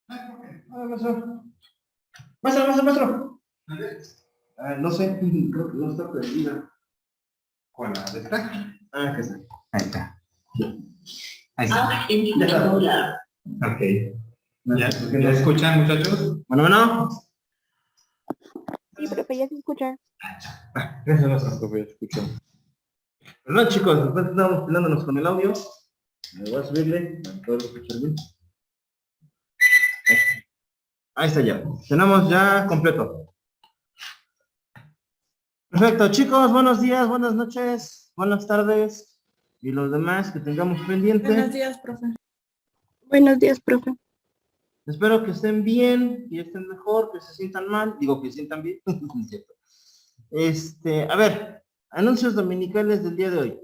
Ah, maestro. Maestro. No sé, creo que no está prendida. ¿Cuál? Ah, que sí. Ahí está. Ahí está. Ya está. Ok. ¿Ya escuchan, muchachos? Bueno. Sí, profe, ya se escucha. Gracias, maestro. Profe, ya escucho. Perdón, chicos, después estamos peleándonos con el audio. Me voy a subirle. A todo lo que escuchen bien. Ahí está ya. Tenemos ya completo. Perfecto, chicos, buenos días, buenas noches, buenas tardes y los demás que tengamos pendiente. Buenos días, profe. Buenos días, profe. Espero que estén bien, que estén mejor, que se sientan mal, digo que se sientan bien. A ver, anuncios dominicales del día de hoy.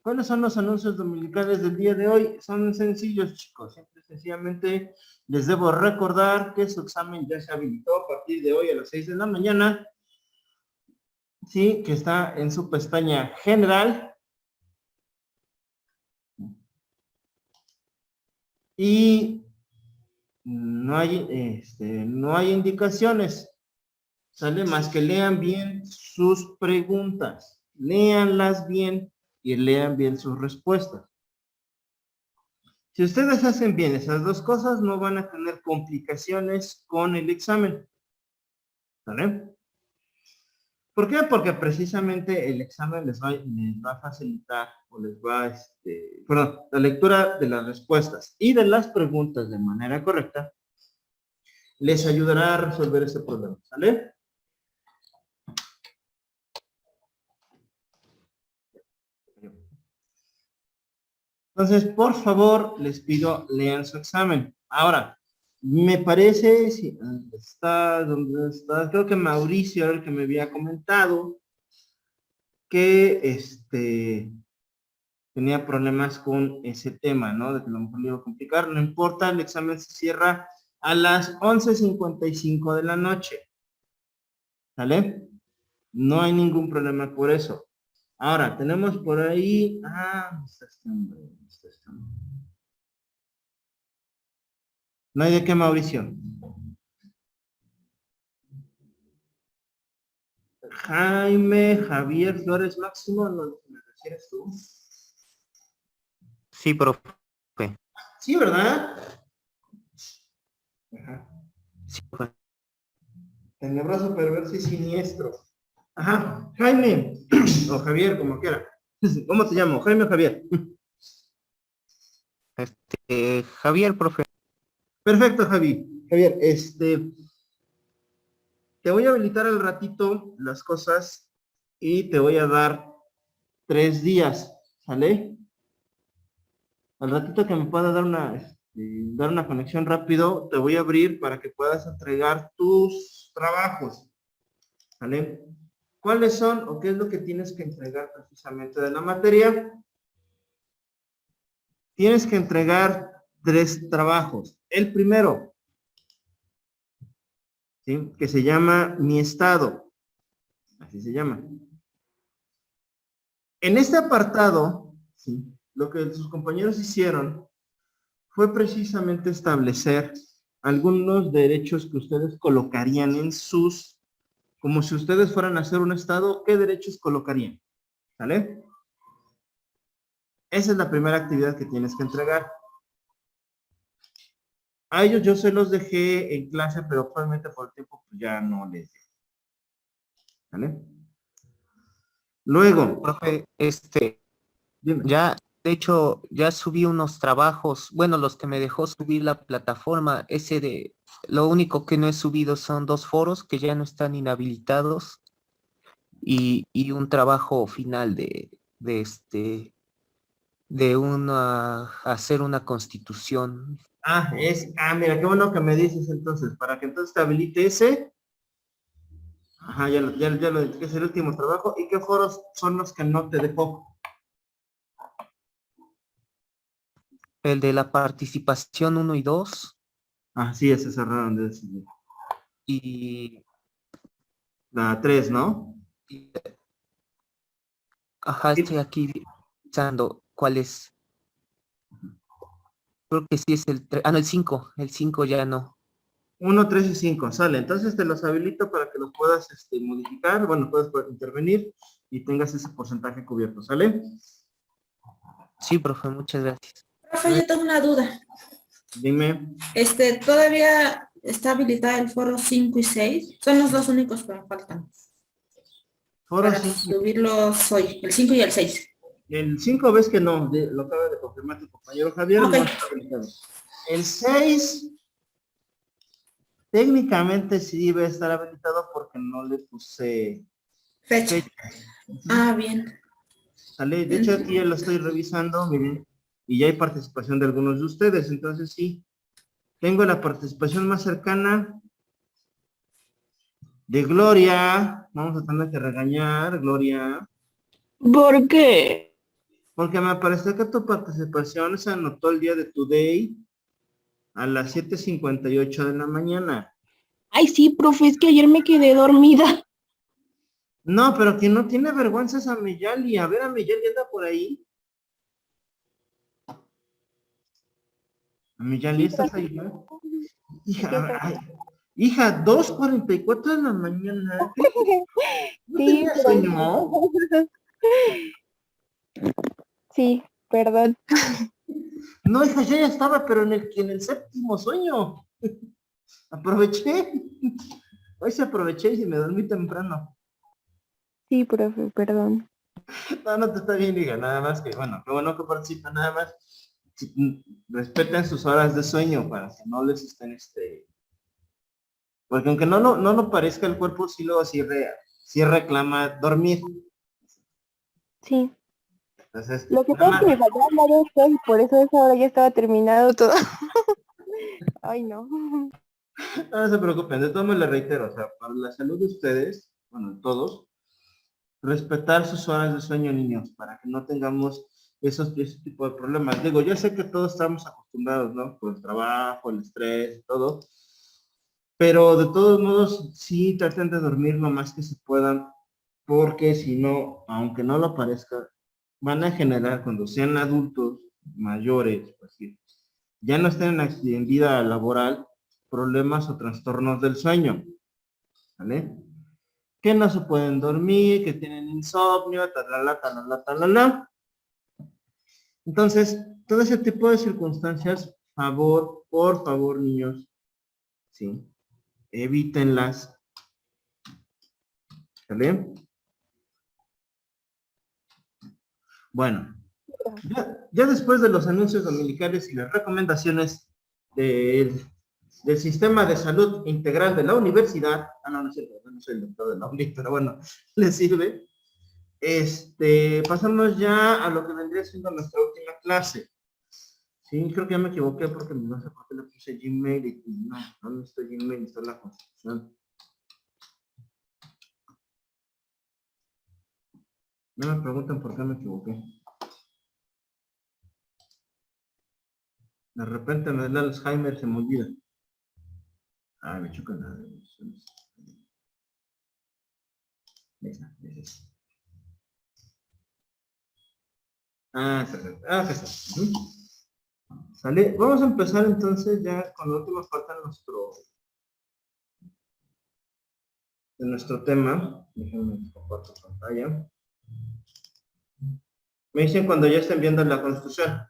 ¿Cuáles son los anuncios dominicales del día de hoy? Son sencillos, chicos. Simple y sencillamente les debo recordar que su examen ya se habilitó a partir de hoy a las 6 de la mañana. Sí, que está en su pestaña general. Y no hay indicaciones, ¿sale? Más que lean bien sus preguntas, léanlas bien y lean bien sus respuestas. Si ustedes hacen bien esas dos cosas, no van a tener complicaciones con el examen, ¿sale? ¿Por qué? Porque precisamente el examen les va a facilitar o les va, la lectura de las respuestas y de las preguntas de manera correcta les ayudará a resolver ese problema, ¿sale? Entonces, por favor, les pido, lean su examen. Ahora, me parece, si ¿dónde está? Creo que Mauricio era el que me había comentado que tenía problemas con ese tema, ¿no? De que a lo mejor le iba a complicar. No importa, el examen se cierra a las 11:55 de la noche. ¿Sale? No hay ningún problema por eso. Ahora, tenemos por ahí... está este hombre. No hay de qué, Mauricio. Jaime Javier Flores Máximo, ¿no me refieres tú? Sí, profe. Sí, ¿verdad? Ajá. Sí, profe. Tenebroso, perverso y siniestro. Ajá, Jaime, o Javier, como quiera. ¿Cómo te llamo? Jaime o Javier. Javier, profe. Perfecto, Javier, te voy a habilitar al ratito las cosas y te voy a dar 3 días, ¿sale? Al ratito que me pueda dar una conexión rápido, te voy a abrir para que puedas entregar tus trabajos, ¿sale? ¿Cuáles son o qué es lo que tienes que entregar precisamente de la materia? Tienes que entregar 3 trabajos. El primero, ¿sí? Que se llama Mi Estado, así se llama. En este apartado, ¿sí? Lo que sus compañeros hicieron fue precisamente establecer algunos derechos que ustedes colocarían en como si ustedes fueran a hacer un estado, ¿qué derechos colocarían? ¿Sale? Esa es la primera actividad que tienes que entregar. A ellos yo se los dejé en clase, pero actualmente por el tiempo pues ya no les dejo. ¿Sale? Luego, Profe, dime. ya, de hecho, ya subí unos trabajos, bueno, los que me dejó subir la plataforma, lo único que no he subido son 2 foros que ya no están inhabilitados y un trabajo final hacer una constitución. Mira, qué bueno que me dices entonces, para que entonces te habilite ese. Ajá, ya lo identifiqué, es el último trabajo. ¿Y qué foros son los que no te dejó? El de la participación 1 y 2 Sí, ese cerraron de decidir. y, La 3, ¿no? y- ajá, estoy aquí pensando cuál es. Creo que sí es el 3. Ah, no, el 5. El 5 ya no. 1, 3 y 5, sale. Entonces te los habilito para que los puedas modificar, bueno, puedes intervenir y tengas ese porcentaje cubierto, ¿sale? Sí, profe, muchas gracias. Profe, yo tengo una duda. Dime. ¿Todavía está habilitada el foro 5 y 6? Son los dos únicos que me faltan. Foro Para 5. subirlos hoy, el 5 y el 6. El 5 ves que no, lo acaba de confirmar tu compañero Javier. Ok. No está habilitado. El 6 técnicamente sí debe estar habilitado porque no le puse Fecha. fecha. Ah, bien. ¿Sale? De hecho, aquí ya lo estoy revisando, miren, y ya hay participación de algunos de ustedes, entonces sí. Tengo la participación más cercana de Gloria. Vamos a tener que regañar, Gloria, ¿Por qué? porque me parece que tu participación se anotó el día de Today a las 7:58 de la mañana. Ay, sí, profe, es que ayer me quedé dormida. No, pero quien no tiene vergüenza es a Miyali. A ver, a Miyali anda por ahí. A Miyali, ¿estás ahí, no? Hija, ay, hija, 2:44 de la mañana. ¿No Sí, tenías sueño? sí, perdón. No, hija, yo ya estaba, pero en el séptimo sueño. Aproveché. Hoy se aproveché y me dormí temprano. Sí, profe, perdón. No, no te está bien, hija, nada más que, bueno, qué bueno que participan, nada más. Respeten sus horas de sueño para que no les estén, porque aunque no lo parezca, el cuerpo sí lo sí reclama dormir. Sí. Entonces, Lo que nada pasa es que me más, faltaban varios test y por eso a esa hora ya estaba terminado todo. Ay, no. no se preocupen, de todo me le reitero, o sea, para la salud de ustedes, bueno, todos, respetar sus horas de sueño, niños, para que no tengamos ese tipo de problemas. Digo, yo sé que todos estamos acostumbrados, ¿no? Por el trabajo, el estrés, todo. Pero de todos modos, sí traten de dormir lo más que se puedan, porque si no, aunque no lo parezca, van a generar cuando sean adultos mayores, pues sí, ya no estén en vida laboral, problemas o trastornos del sueño, ¿vale? Que no se pueden dormir, que tienen insomnio, talala, talala, talala. Entonces, todo ese tipo de circunstancias, por favor, niños, ¿sí? Evítenlas, ¿vale? Bueno, ya después de los anuncios dominicales y las recomendaciones del sistema de salud integral de la universidad, no, no soy el doctor de la uni, pero bueno, les sirve. Pasamos ya a lo que vendría siendo nuestra última clase. Sí, creo que ya me equivoqué porque no sé por qué le puse Gmail y no necesito Gmail, está la constitución. No me pregunten por qué me equivoqué. De repente me da el Alzheimer, se me olvida. Me choca nada. Perfecto. Acá está. ¿Sale? Vamos a empezar entonces ya con la última parte de nuestro tema. Déjenme compartir pantalla. Me dicen cuando ya estén viendo la constitución.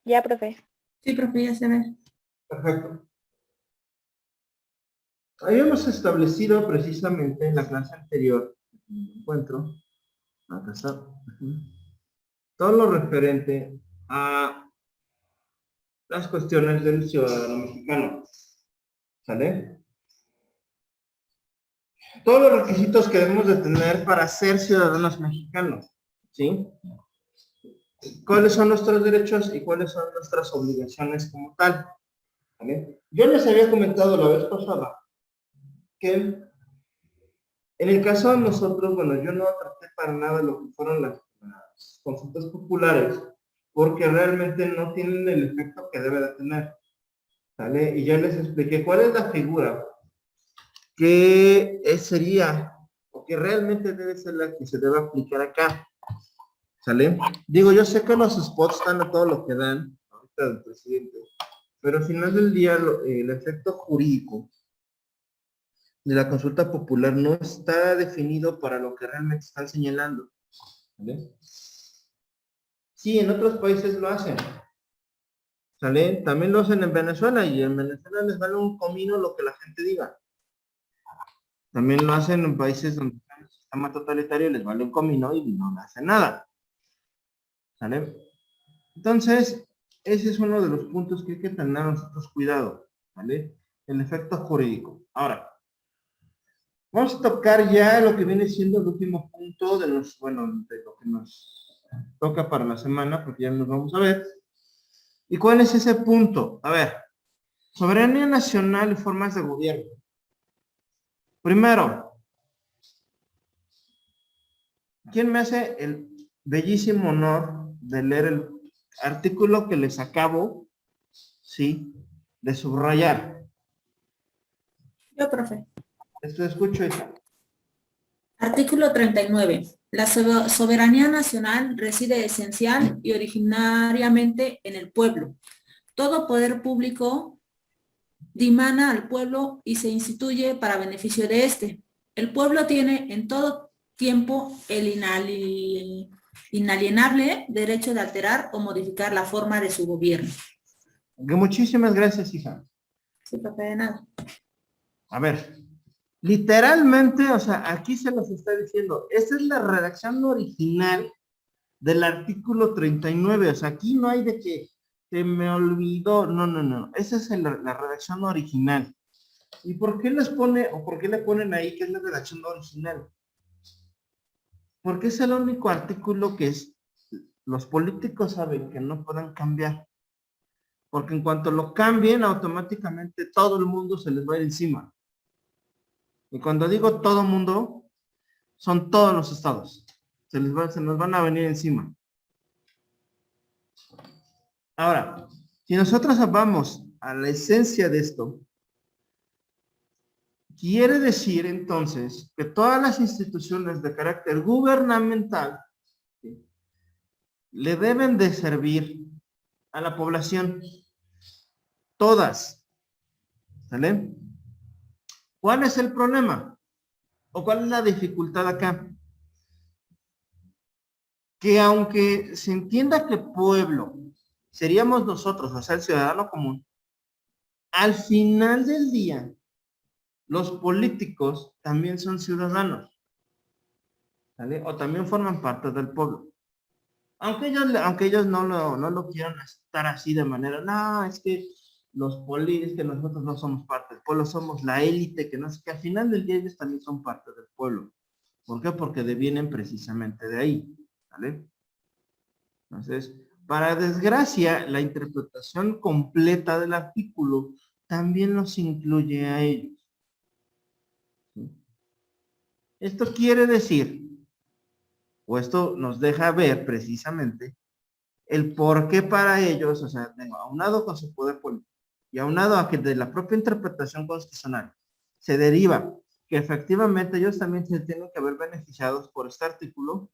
Ya, profe. Sí, profe, ya se ve. Perfecto. Habíamos establecido precisamente en la clase anterior, en el encuentro, acá está, todo lo referente a las cuestiones del ciudadano mexicano. ¿Sale? Todos los requisitos que debemos de tener para ser ciudadanos mexicanos. ¿Sí? ¿Cuáles son nuestros derechos y cuáles son nuestras obligaciones como tal? ¿Vale? Yo les había comentado la vez pasada que en el caso de nosotros, bueno, yo no traté para nada lo que fueron las consultas populares, porque realmente no tienen el efecto que debe de tener. ¿Vale? Y ya les expliqué cuál es la figura que sería, o que realmente debe ser la que se debe aplicar acá. ¿Sale? Digo, yo sé que los spots están a todo lo que dan, ahorita del presidente, pero al final del día el efecto jurídico de la consulta popular no está definido para lo que realmente están señalando. ¿Vale? Sí, en otros países lo hacen. ¿Sale? También lo hacen en Venezuela y en Venezuela les vale un comino lo que la gente diga. También lo hacen en países donde está el sistema totalitario y les vale un comino y no le hacen nada. ¿Sale? Entonces, ese es uno de los puntos que hay que tener nosotros cuidado. ¿Vale? El efecto jurídico. Ahora, vamos a tocar ya lo que viene siendo el último punto de los, bueno, de lo que nos toca para la semana, porque ya nos vamos a ver. ¿Y cuál es ese punto? A ver, soberanía nacional y formas de gobierno. Primero, ¿quién me hace el bellísimo honor de leer el artículo que les acabo, sí, de subrayar? Yo, profe. Esto escucho, hija. Artículo 39. La soberanía nacional reside esencial y originariamente en el pueblo. Todo poder público dimana al pueblo y se instituye para beneficio de éste. El pueblo tiene en todo tiempo el inalienable derecho de alterar o modificar la forma de su gobierno. Muchísimas gracias, hija. Sí, profe, de nada. A ver, literalmente, o sea, aquí se nos está diciendo, esta es la redacción original del artículo 39, o sea, aquí no hay de que se me olvidó, no, esa es la redacción original. ¿Y por qué les pone, o por qué le ponen ahí que es la redacción original? Porque es el único artículo que los políticos saben que no pueden cambiar. Porque en cuanto lo cambien, automáticamente todo el mundo se les va a ir encima. Y cuando digo todo el mundo, son todos los estados. Se nos van a venir encima. Ahora, si nosotros vamos a la esencia de esto, quiere decir entonces que todas las instituciones de carácter gubernamental, ¿sí?, le deben de servir a la población. Todas. ¿Sale? ¿Cuál es el problema? ¿O cuál es la dificultad acá? Que aunque se entienda que pueblo seríamos nosotros, o sea, el ciudadano común, al final del día, los políticos también son ciudadanos, ¿vale? O también forman parte del pueblo. Aunque ellos no lo quieran estar así de manera, no, es que los políticos, que nosotros no somos parte del pueblo, somos la élite, que no sé, que al final del día ellos también son parte del pueblo. ¿Por qué? Porque devienen precisamente de ahí, ¿vale? Entonces, para desgracia, la interpretación completa del artículo también los incluye a ellos. ¿Sí? Esto quiere decir, o esto nos deja ver precisamente, el por qué para ellos, o sea, aunado con su poder político y aunado a que de la propia interpretación constitucional se deriva que efectivamente ellos también se tienen que ver beneficiados por este artículo,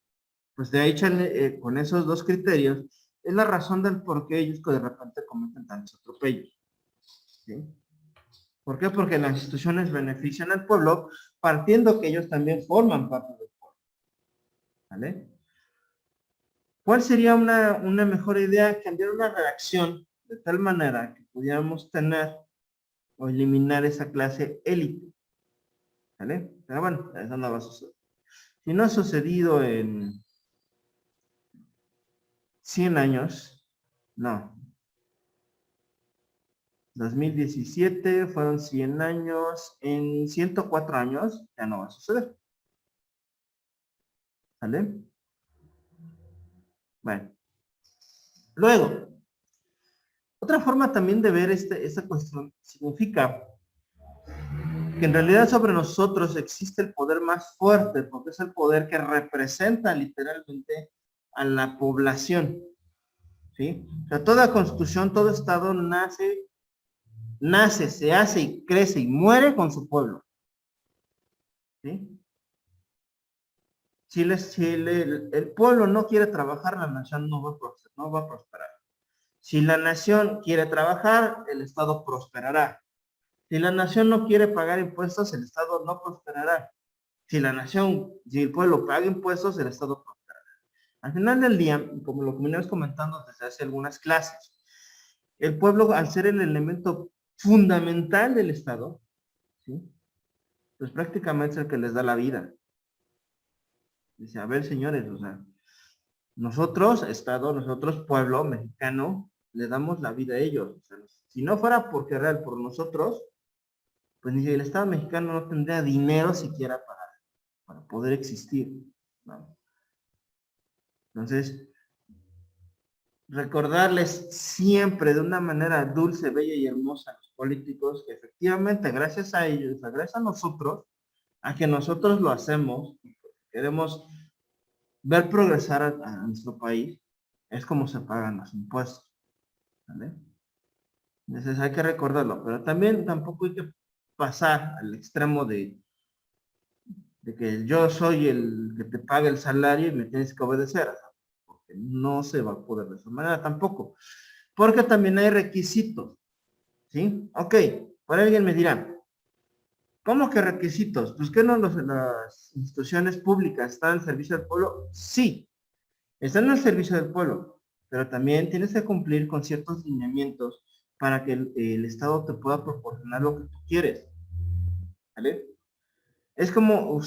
pues de ahí con esos dos criterios es la razón del por qué ellos que de repente cometen tantos atropellos. ¿Sí? ¿Por qué? Porque las instituciones benefician al pueblo partiendo que ellos también forman parte del pueblo. ¿Vale? ¿Cuál sería una mejor idea? Cambiar una redacción de tal manera que pudiéramos tener o eliminar esa clase élite. ¿Vale? Pero bueno, eso no va a suceder. Si no ha sucedido en 100 años, no. 2017 fueron 100 años, en 104 años ya no va a suceder. ¿Vale? Bueno. Luego, otra forma también de ver esta cuestión significa que en realidad sobre nosotros existe el poder más fuerte, porque es el poder que representa literalmente a la población. ¿Sí? O sea, toda constitución, todo estado nace, se hace y crece y muere con su pueblo. ¿Sí? el pueblo no quiere trabajar, la nación no va a prosperar. Si la nación quiere trabajar, el Estado prosperará. Si la nación no quiere pagar impuestos, el Estado no prosperará. Si el pueblo paga impuestos, el Estado prosperará. Al final del día, como lo que venimos comentando desde hace algunas clases, el pueblo, al ser el elemento fundamental del Estado, ¿sí? Pues prácticamente es el que les da la vida. Dice, a ver, señores, o sea, nosotros, Estado, nosotros, pueblo mexicano, le damos la vida a ellos. O sea, si no fuera porque real por nosotros, pues ni el Estado mexicano no tendría dinero siquiera para poder existir, ¿no? Entonces, recordarles siempre de una manera dulce, bella y hermosa a los políticos que efectivamente gracias a ellos, gracias a nosotros, a que nosotros lo hacemos, queremos ver progresar a nuestro país, es como se pagan los impuestos, ¿vale? Entonces hay que recordarlo, pero también tampoco hay que pasar al extremo de que yo soy el que te paga el salario y me tienes que obedecer, porque no se va a poder de esa manera tampoco, porque también hay requisitos, ¿sí? Ok, por alguien me dirá, ¿cómo que requisitos? Pues que no las instituciones públicas están al servicio del pueblo. Sí, están al servicio del pueblo, pero también tienes que cumplir con ciertos lineamientos para que el Estado te pueda proporcionar lo que tú quieres, ¿vale? Es como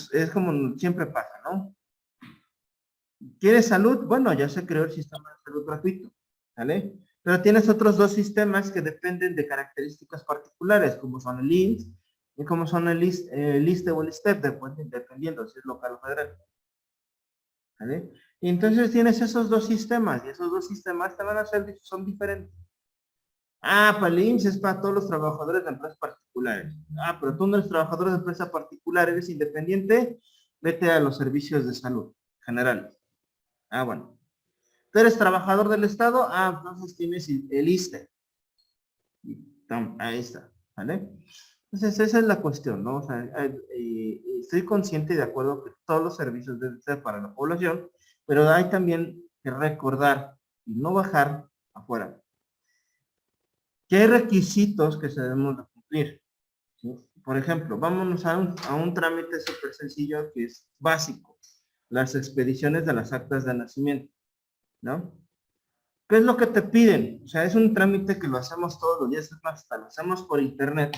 siempre pasa, ¿no? ¿Quieres salud? Bueno, ya se creó el sistema de salud gratuito, ¿vale? Pero tienes otros dos sistemas que dependen de características particulares, como son el IMSS y como son el ISSSTE o el ISSSTE, dependiendo si es local o federal, ¿vale? Y entonces tienes esos dos sistemas, y esos dos sistemas te van a hacer, son diferentes. Ah, para el IMSS es para todos los trabajadores de empresas particulares. Ah, pero tú no eres trabajador de empresa particular, eres independiente, vete a los servicios de salud generales. Ah, bueno. ¿Tú eres trabajador del Estado? Ah, entonces tienes el ISSSTE. Ahí está, ¿vale? Entonces esa es la cuestión, ¿no? O sea, estoy consciente y de acuerdo que todos los servicios deben ser para la población, pero hay también que recordar y no bajar afuera. Que hay requisitos que se debemos de cumplir, ¿sí? Por ejemplo, vámonos a un trámite súper sencillo que es básico. Las expediciones de las actas de nacimiento, ¿no? ¿Qué es lo que te piden? O sea, es un trámite que lo hacemos todos los días, es más, hasta lo hacemos por internet.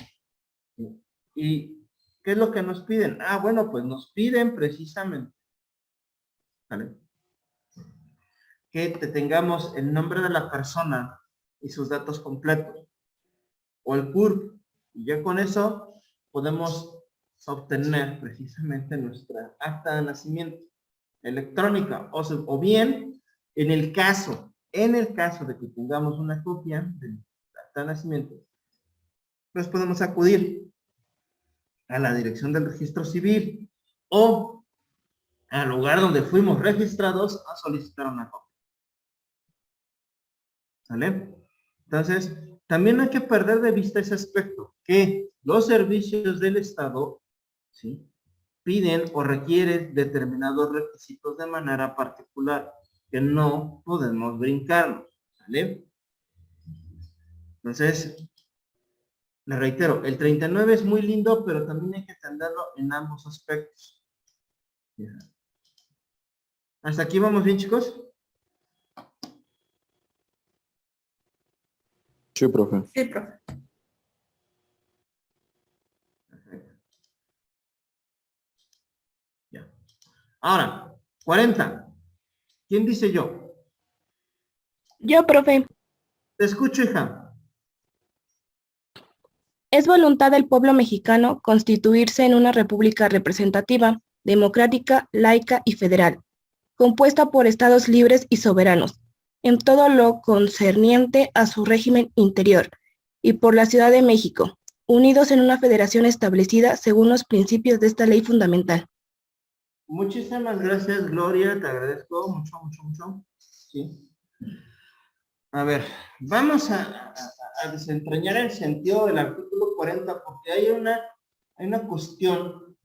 ¿Sí? ¿Y qué es lo que nos piden? Ah, bueno, pues nos piden precisamente, ¿vale? Que te tengamos el nombre de la persona y sus datos completos, o el CURP, y ya con eso podemos obtener precisamente nuestra acta de nacimiento electrónica, o bien, en el caso de que tengamos una copia del acta de nacimiento, pues podemos acudir a la dirección del registro civil o al lugar donde fuimos registrados a solicitar una copia. ¿Sale? Entonces, también hay que perder de vista ese aspecto, que los servicios del Estado, ¿sí?, piden o requieren determinados requisitos de manera particular, que no podemos brincarnos, ¿vale? Entonces, le reitero, el 39 es muy lindo, pero también hay que entenderlo en ambos aspectos. ¿Hasta aquí vamos bien, chicos? Sí, profe. Sí, profe. Perfecto. Ya. Ahora, 40. ¿Quién dice yo? Yo, profe, Te escucho, hija. es voluntad del pueblo mexicano constituirse en una república representativa, democrática, laica y federal, compuesta por estados libres y soberanos, en todo lo concerniente a su régimen interior, y por la Ciudad de México, unidos en una federación establecida según los principios de esta ley fundamental. Muchísimas gracias, Gloria. Te agradezco mucho, mucho, mucho. Sí. A ver, vamos a desentrañar el sentido del artículo 40 porque hay una cuestión,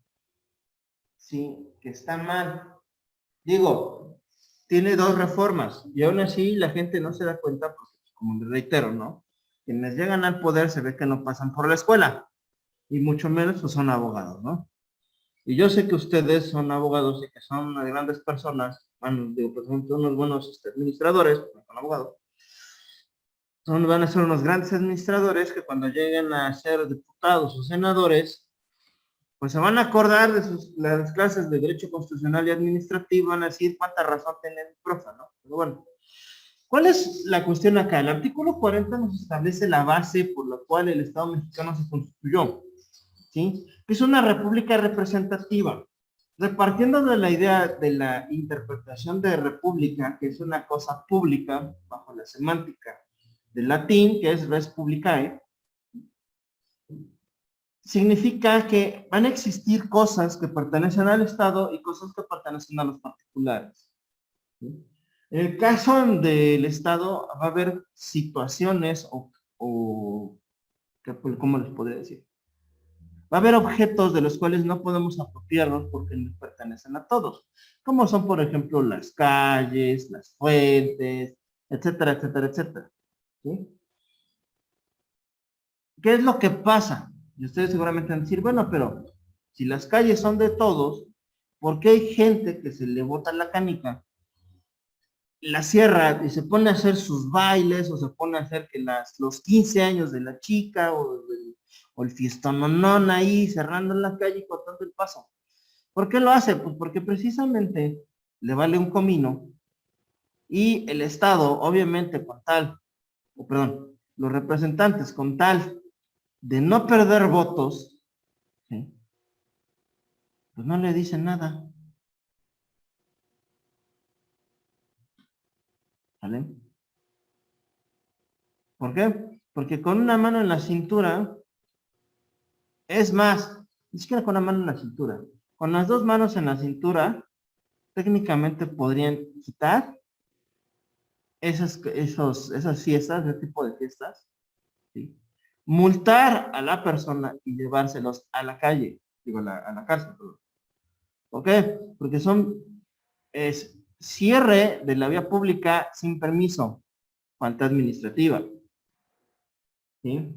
sí, que está mal. Digo, tiene dos reformas y aún así la gente no se da cuenta, porque, como les reitero, ¿no? Quienes llegan al poder se ve que no pasan por la escuela y mucho menos pues, son abogados, ¿no? Y yo sé que ustedes son abogados y que son grandes personas, bueno, digo, por ejemplo, unos buenos administradores, no son abogados, van a ser unos grandes administradores que cuando lleguen a ser diputados o senadores, pues se van a acordar de las clases de Derecho Constitucional y Administrativo, van a decir cuánta razón tiene el profe, ¿no? Pero bueno, ¿cuál es la cuestión acá? El artículo 40 nos establece la base por la cual el Estado mexicano se constituyó, ¿sí? Que es una república representativa. Repartiendo de la idea de la interpretación de república, que es una cosa pública, bajo la semántica del latín, que es res publicae, significa que van a existir cosas que pertenecen al Estado y cosas que pertenecen a los particulares. ¿Sí? En el caso del Estado va a haber situaciones ¿cómo les podría decir? Va a haber objetos de los cuales no podemos apropiarnos porque no pertenecen a todos, como son, por ejemplo, las calles, las fuentes, etcétera, etcétera, etcétera. ¿Sí? ¿Qué es lo que pasa? Y ustedes seguramente van a decir, bueno, pero si las calles son de todos, ¿por qué hay gente que se le bota la canica, la cierra y se pone a hacer sus bailes o se pone a hacer que los 15 años de la chica o el fiestononón ahí cerrando en la calle y cortando el paso? ¿Por qué lo hace? Pues porque precisamente le vale un comino y el Estado, obviamente, los representantes con tal de no perder votos, ¿sí? Pues no le dicen nada. ¿Vale? ¿Por qué? Porque con una mano en la cintura, es más, ni siquiera con una mano en la cintura, con las dos manos en la cintura, técnicamente podrían quitar esas fiestas, ese tipo de fiestas, ¿sí? Multar a la persona y llevárselos a la calle, digo, a la cárcel. ¿Por qué? Porque es cierre de la vía pública sin permiso, falta administrativa, ¿sí?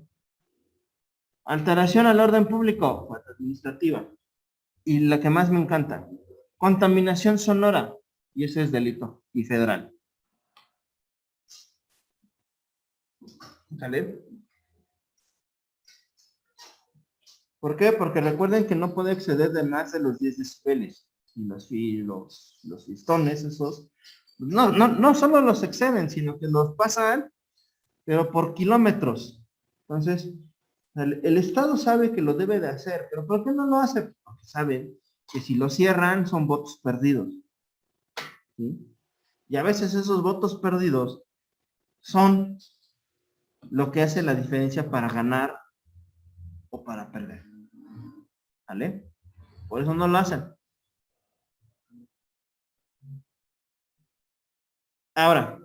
Alteración al orden público, falta administrativa. Y la que más me encanta, contaminación sonora, y ese es delito y federal. ¿Sale? ¿Por qué? Porque recuerden que no puede exceder de más de los 10 decibeles. Y los fistones, esos, no solo los exceden, sino que los pasan, pero por kilómetros. Entonces, el Estado sabe que lo debe de hacer, pero ¿por qué no lo hace? Porque saben que si lo cierran son votos perdidos. ¿Sí? Y a veces esos votos perdidos son lo que hace la diferencia para ganar o para perder. ¿Vale? Por eso no lo hacen. Ahora,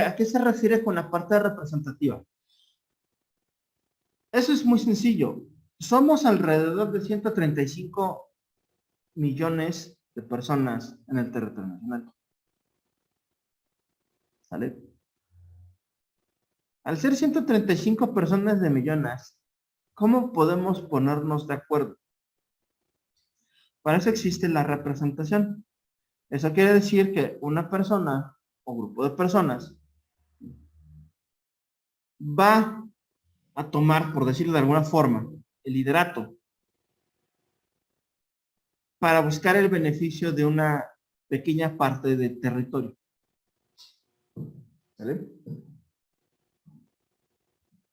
¿a qué se refiere con la parte representativa? Eso es muy sencillo. Somos alrededor de 135 millones de personas en el territorio nacional. ¿Sale? Al ser 135 personas de millones, ¿cómo podemos ponernos de acuerdo? Para eso existe la representación. Eso quiere decir que una persona o grupo de personas va a tomar, por decirlo de alguna forma, el liderato para buscar el beneficio de una pequeña parte del territorio. ¿Vale?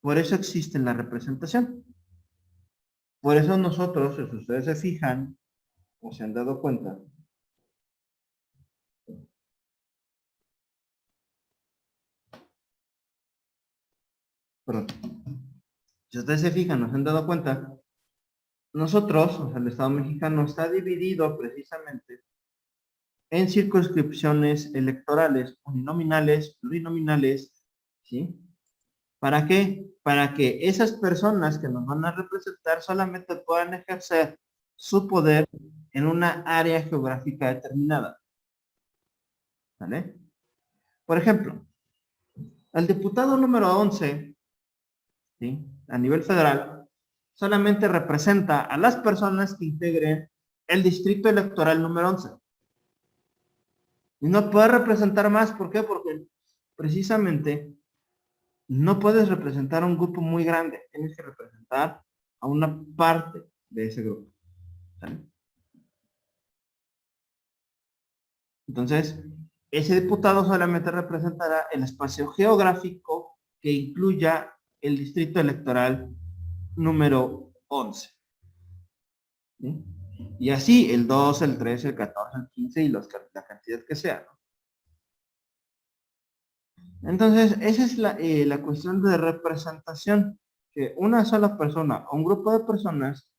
Por eso existe la representación. Por eso nosotros, si ustedes se fijan o se han dado cuenta, perdón, si ustedes se fijan o se han dado cuenta, nosotros, o sea, el Estado mexicano está dividido precisamente en circunscripciones electorales uninominales, plurinominales, ¿sí? ¿Para qué? Para que esas personas que nos van a representar solamente puedan ejercer su poder en una área geográfica determinada. ¿Vale? Por ejemplo, el diputado número 11, ¿sí?, a nivel federal, solamente representa a las personas que integren el distrito electoral número 11. Y no puede representar más. ¿Por qué? Porque precisamente no puedes representar a un grupo muy grande. Tienes que representar a una parte de ese grupo. ¿Sale? Entonces, ese diputado solamente representará el espacio geográfico que incluya el distrito electoral número 11. ¿Sí? Y así el 12, el 13, el 14, el 15 y la cantidad que sea, ¿no? Entonces, esa es la cuestión de representación, que una sola persona o un grupo de personas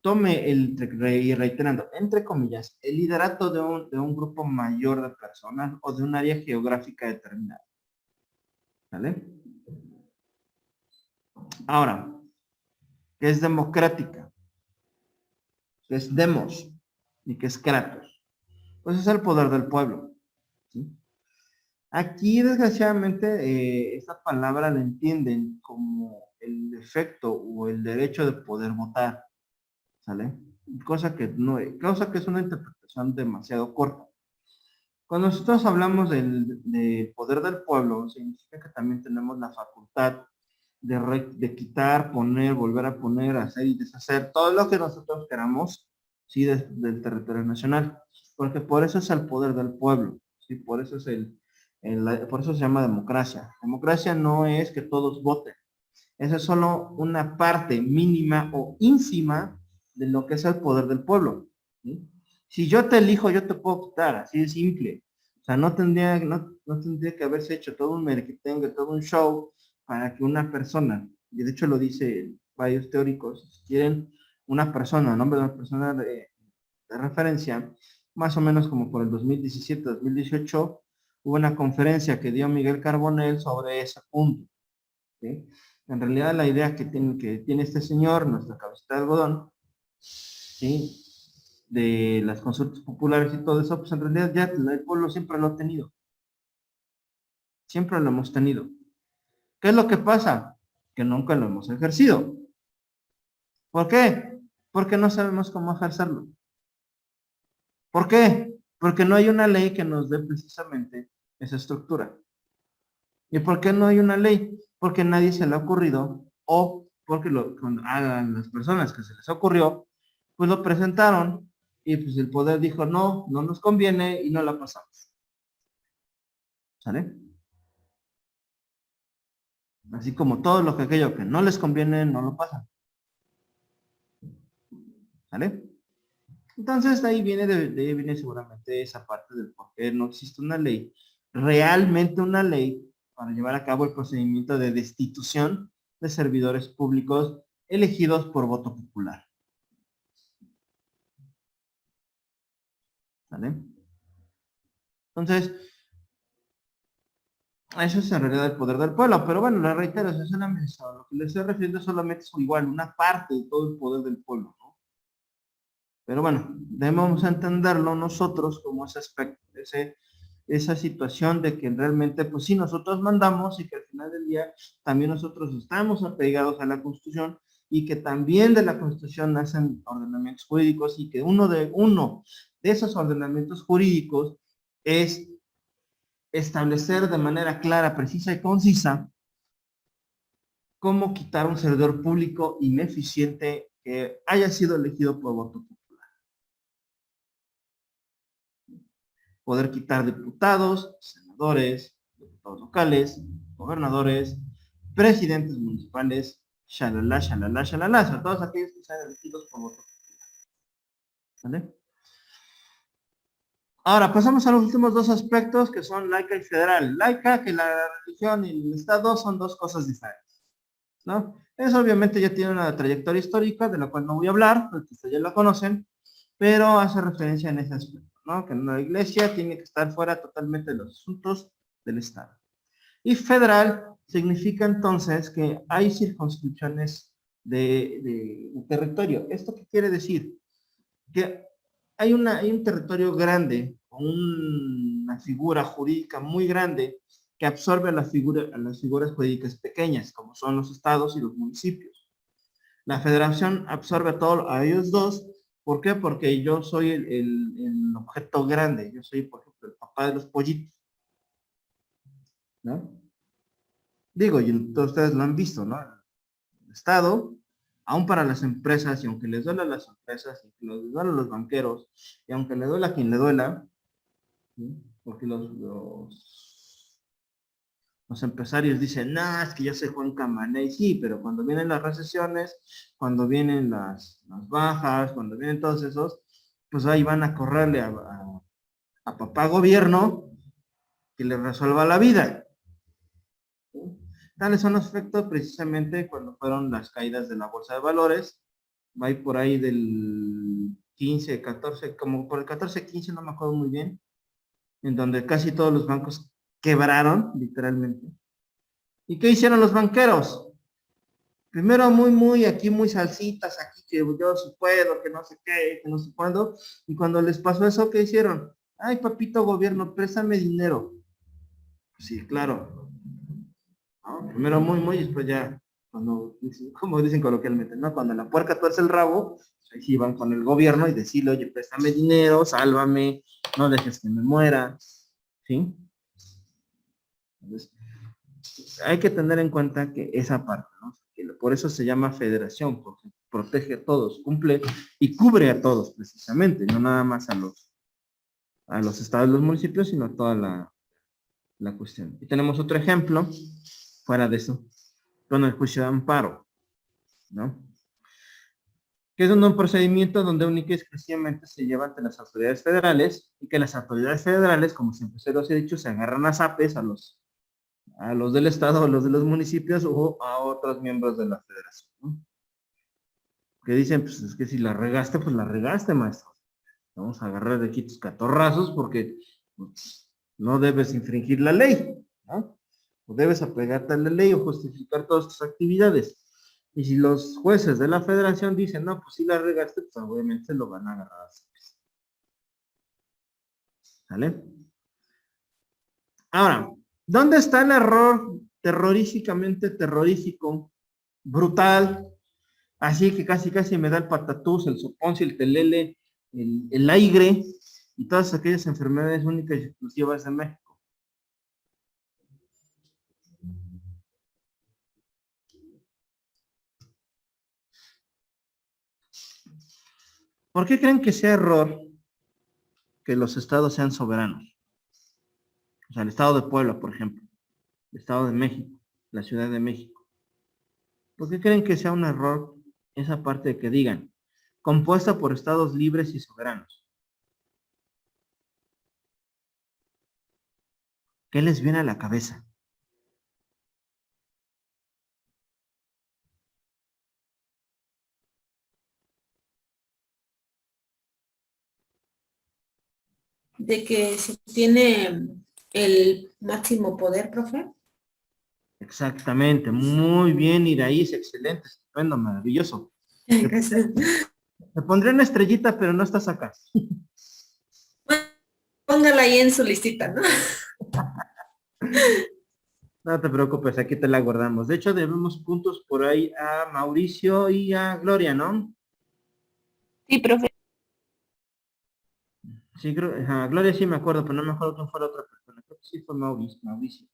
tome y reiterando, entre comillas, el liderato de un grupo mayor de personas o de un área geográfica determinada. ¿Vale? Ahora, ¿qué es democrática? ¿Qué es demos? ¿Y qué es kratos? Pues es el poder del pueblo. ¿Sí? Aquí, desgraciadamente, esta palabra la entienden como el efecto o el derecho de poder votar, ¿sale? Cosa que es una interpretación demasiado corta. Cuando nosotros hablamos del poder del pueblo, significa que también tenemos la facultad de quitar, poner, volver a poner, hacer y deshacer todo lo que nosotros queramos, ¿sí?, del territorio nacional. Porque por eso es el poder del pueblo, ¿sí? Por eso es por eso se llama democracia. Democracia no es que todos voten. Esa es solo una parte mínima o ínfima de lo que es el poder del pueblo, ¿sí? Si yo te elijo, yo te puedo quitar, así de simple. O sea, no tendría que haberse hecho todo un merequetengue, todo un show para que una persona, y de hecho lo dice varios teóricos, si quieren una persona, nombre de una persona de referencia, más o menos como por el 2017-2018, hubo una conferencia que dio Miguel Carbonell sobre ese punto, ¿sí? En realidad la idea que tiene este señor, nuestra cabecita de algodón, ¿sí?, de las consultas populares y todo eso, pues en realidad ya el pueblo siempre lo ha tenido. Siempre lo hemos tenido. ¿Qué es lo que pasa? Que nunca lo hemos ejercido. ¿Por qué? Porque no sabemos cómo ejercerlo. ¿Por qué? Porque no hay una ley que nos dé precisamente esa estructura. ¿Y por qué no hay una ley? Porque nadie se le ha ocurrido, o porque a las personas que se les ocurrió, pues lo presentaron y pues el poder dijo, no, no nos conviene y no la pasamos. ¿Sale? Así como todo lo que aquello que no les conviene, no lo pasan. ¿Sale? Entonces de ahí viene seguramente esa parte del por qué no existe una ley, realmente una ley, para llevar a cabo el procedimiento de destitución de servidores públicos elegidos por voto popular. ¿Vale? Entonces, eso es en realidad el poder del pueblo, pero bueno, le reitero, eso es una mención. Lo que le estoy refiriendo solamente es igual, una parte de todo el poder del pueblo, ¿no? Pero bueno, debemos entenderlo nosotros como ese aspecto, esa situación de que realmente, pues sí, nosotros mandamos y que al final del día también nosotros estamos apegados a la Constitución y que también de la Constitución nacen ordenamientos jurídicos y que uno de esos ordenamientos jurídicos es establecer de manera clara, precisa y concisa cómo quitar un servidor público ineficiente que haya sido elegido por voto popular. Poder quitar diputados, senadores, diputados locales, gobernadores, presidentes municipales, shalala, shalala, shalala, sobre todos aquellos que sean elegidos por voto popular. ¿Vale? Ahora, pasamos a los últimos dos aspectos que son laica y federal. Laica, que la religión y el Estado son dos cosas diferentes, ¿no? Eso obviamente ya tiene una trayectoria histórica de la cual no voy a hablar, porque ustedes ya la conocen, pero hace referencia en ese aspecto, ¿no? Que la iglesia tiene que estar fuera totalmente de los asuntos del Estado. Y federal significa entonces que hay circunscripciones de territorio. ¿Esto qué quiere decir? Que hay un territorio grande una figura jurídica muy grande que absorbe a las figuras jurídicas pequeñas, como son los estados y los municipios. La federación absorbe a ellos dos. ¿Por qué? Porque yo soy el objeto grande. Yo soy, por ejemplo, el papá de los pollitos, ¿no? Digo, y todos ustedes lo han visto, ¿no? El Estado, aún para las empresas, y aunque les duela a las empresas, y aunque les duela a los banqueros, y aunque le duela a quien le duela, ¿sí? Porque los empresarios dicen, no, es que yo soy Juan Camaney, sí, pero cuando vienen las recesiones, cuando vienen las bajas, cuando vienen todos esos, pues ahí van a correrle a papá gobierno que le resuelva la vida. ¿Sí? Tales son los efectos precisamente cuando fueron las caídas de la bolsa de valores, va ahí por ahí del 15, 14, como por el 14, 15, no me acuerdo muy bien, en donde casi todos los bancos quebraron, literalmente. ¿Y qué hicieron los banqueros? Primero aquí muy salsitas, aquí que yo sí puedo, que no sé qué, que no sé cuándo. Y cuando les pasó eso, ¿qué hicieron? Ay, papito gobierno, préstame dinero. Sí, claro. ¿No? Primero muy, y después ya, cuando, como dicen coloquialmente, ¿no? Cuando la puerca tuerce el rabo, ahí sí van con el gobierno y decirle, oye, préstame dinero, sálvame, no dejes que me muera. ¿Sí? Entonces, hay que tener en cuenta que esa parte, ¿no? Que por eso se llama federación, porque protege a todos, cumple y cubre a todos precisamente, no nada más a los estados y los municipios, sino a toda la cuestión. Y tenemos otro ejemplo, fuera de eso, con el juicio de amparo, ¿no? Que es un procedimiento donde única y exclusivamente se lleva ante las autoridades federales y que las autoridades federales, como siempre se los he dicho, se agarran a zapes a los del estado, a los de los municipios o a otros miembros de la federación, ¿no? Que dicen, pues es que si la regaste, pues la regaste, maestro. Vamos a agarrar de aquí tus catorrazos porque pues, no debes infringir la ley, ¿no? O debes apegarte a la ley o justificar todas tus actividades. Y si los jueces de la federación dicen, no, pues si la regaste, pues obviamente lo van a agarrar. ¿Sale? Ahora, ¿dónde está el error terroríficamente terrorífico, brutal, así que casi me da el patatús, el soponcio, el telele, el aire y todas aquellas enfermedades únicas y exclusivas de México? ¿Por qué creen que sea error que los estados sean soberanos? O sea, el estado de Puebla, por ejemplo, el estado de México, la Ciudad de México. ¿Por qué creen que sea un error esa parte de que digan, compuesta por estados libres y soberanos? ¿Qué les viene a la cabeza? De que se tiene el máximo poder, profe. Exactamente, muy bien, Iraíz, excelente, estupendo, maravilloso. Gracias. Me pondré una estrellita, pero no estás acá. Póngala ahí en su listita, ¿no? No te preocupes, aquí te la guardamos. De hecho, debemos puntos por ahí a Mauricio y a Gloria, ¿no? Sí, profe. Sí, creo, ajá, Gloria sí me acuerdo, pero no me acuerdo quién fue la otra persona. Creo que sí fue Mauricio.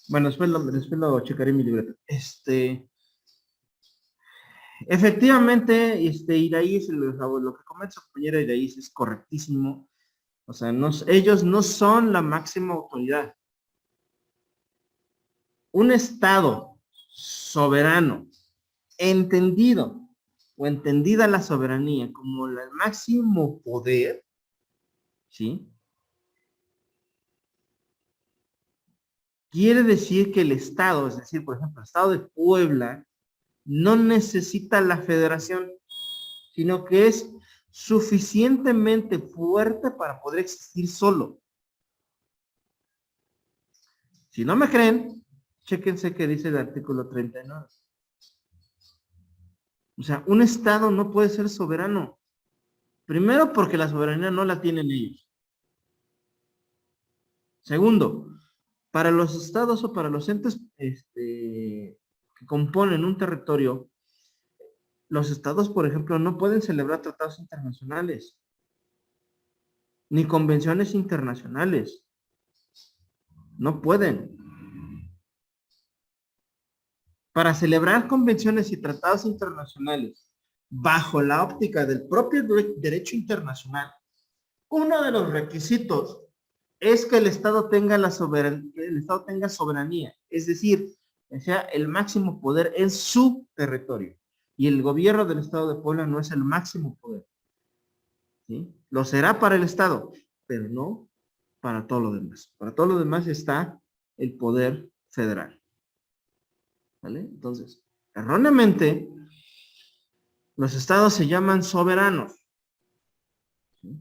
Bueno, después lo checaré en mi libreta. Efectivamente, Iraíz, lo que comenta su compañera Iraíz es correctísimo. O sea, ellos no son la máxima autoridad. Un Estado soberano, entendido o entendida la soberanía como el máximo poder, ¿sí? Quiere decir que el Estado, es decir, por ejemplo, el Estado de Puebla, no necesita la federación, sino que es suficientemente fuerte para poder existir solo. Si no me creen, chéquense qué dice el artículo 39. O sea, un Estado no puede ser soberano. Primero, porque la soberanía no la tienen ellos. Segundo, para los estados o para los entes que componen un territorio, los estados, por ejemplo, no pueden celebrar tratados internacionales, ni convenciones internacionales. No pueden. Para celebrar convenciones y tratados internacionales bajo la óptica del propio derecho internacional, uno de los requisitos es que el Estado tenga soberanía, es decir, que sea el máximo poder en su territorio. Y el gobierno del Estado de Puebla no es el máximo poder, ¿sí? Lo será para el Estado, pero no para todo lo demás. Para todo lo demás está el poder federal, ¿vale? Entonces, erróneamente, los estados se llaman soberanos. ¿Sí?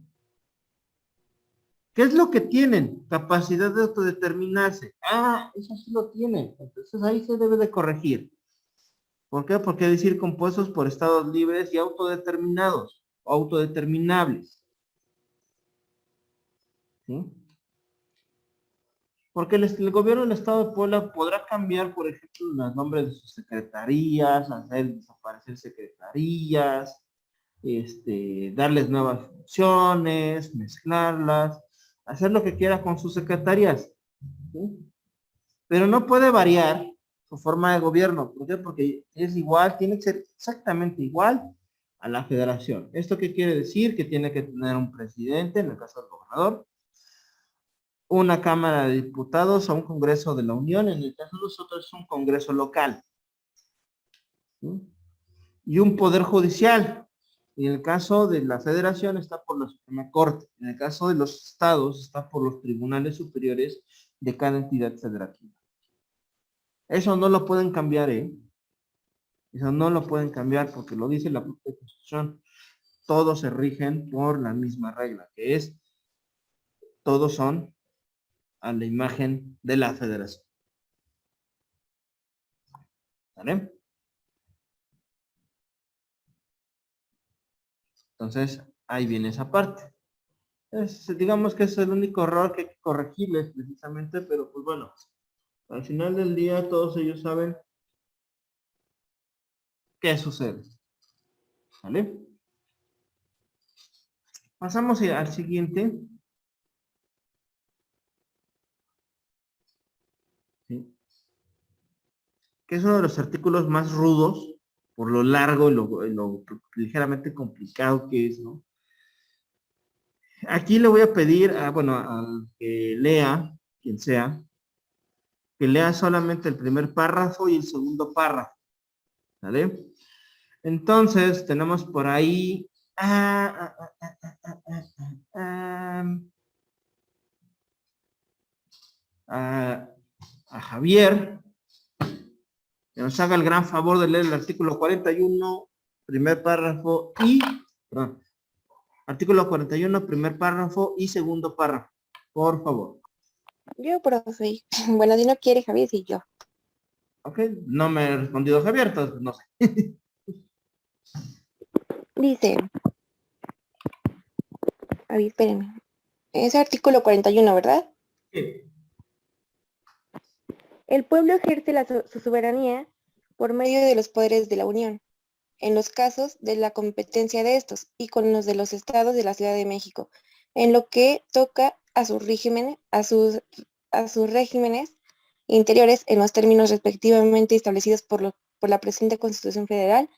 ¿Qué es lo que tienen? Capacidad de autodeterminarse. Ah, eso sí lo tienen. Entonces ahí se debe de corregir. ¿Por qué? Porque decir compuestos por estados libres y autodeterminados, autodeterminables. ¿Sí? Porque el gobierno del estado de Puebla podrá cambiar, por ejemplo, los nombres de sus secretarías, hacer desaparecer secretarías, darles nuevas funciones, mezclarlas, hacer lo que quiera con sus secretarías, ¿sí? Pero no puede variar su forma de gobierno. ¿Por qué? Porque es igual, tiene que ser exactamente igual a la federación. ¿Esto qué quiere decir? Que tiene que tener un presidente, en el caso del gobernador, una Cámara de Diputados o un Congreso de la Unión, en el caso de nosotros es un Congreso local, ¿sí? Y un Poder Judicial. En el caso de la Federación está por la Suprema Corte. En el caso de los estados está por los tribunales superiores de cada entidad federativa. Eso no lo pueden cambiar, ¿eh? Eso no lo pueden cambiar porque lo dice la propia Constitución. Todos se rigen por la misma regla, que es, todos son a la imagen de la Federación. ¿Vale? Entonces, ahí viene esa parte. Digamos que es el único error que hay que corregirles precisamente, pero pues bueno, al final del día todos ellos saben qué sucede. ¿Vale? Pasamos al siguiente. ¿Sí? Que es uno de los artículos más rudos por lo largo y lo ligeramente complicado que es, ¿no? Aquí le voy a pedir al que lea, quien sea, que lea solamente el primer párrafo y el segundo párrafo. ¿Vale? Entonces, tenemos por ahí a Javier, que nos haga el gran favor de leer el artículo 41, primer párrafo artículo 41, primer párrafo y segundo párrafo. Por favor. Yo, profe. Bueno, si no quiere Javier, sí yo. Ok, no me ha respondido Javier, entonces no sé. Dice, a ver, espérenme. Es artículo 41, ¿verdad? Sí. El pueblo ejerce su soberanía por medio de los poderes de la Unión, en los casos de la competencia de estos y con los de los estados de la Ciudad de México, en lo que toca a sus regímenes, interiores en los términos respectivamente establecidos por la presente Constitución Federal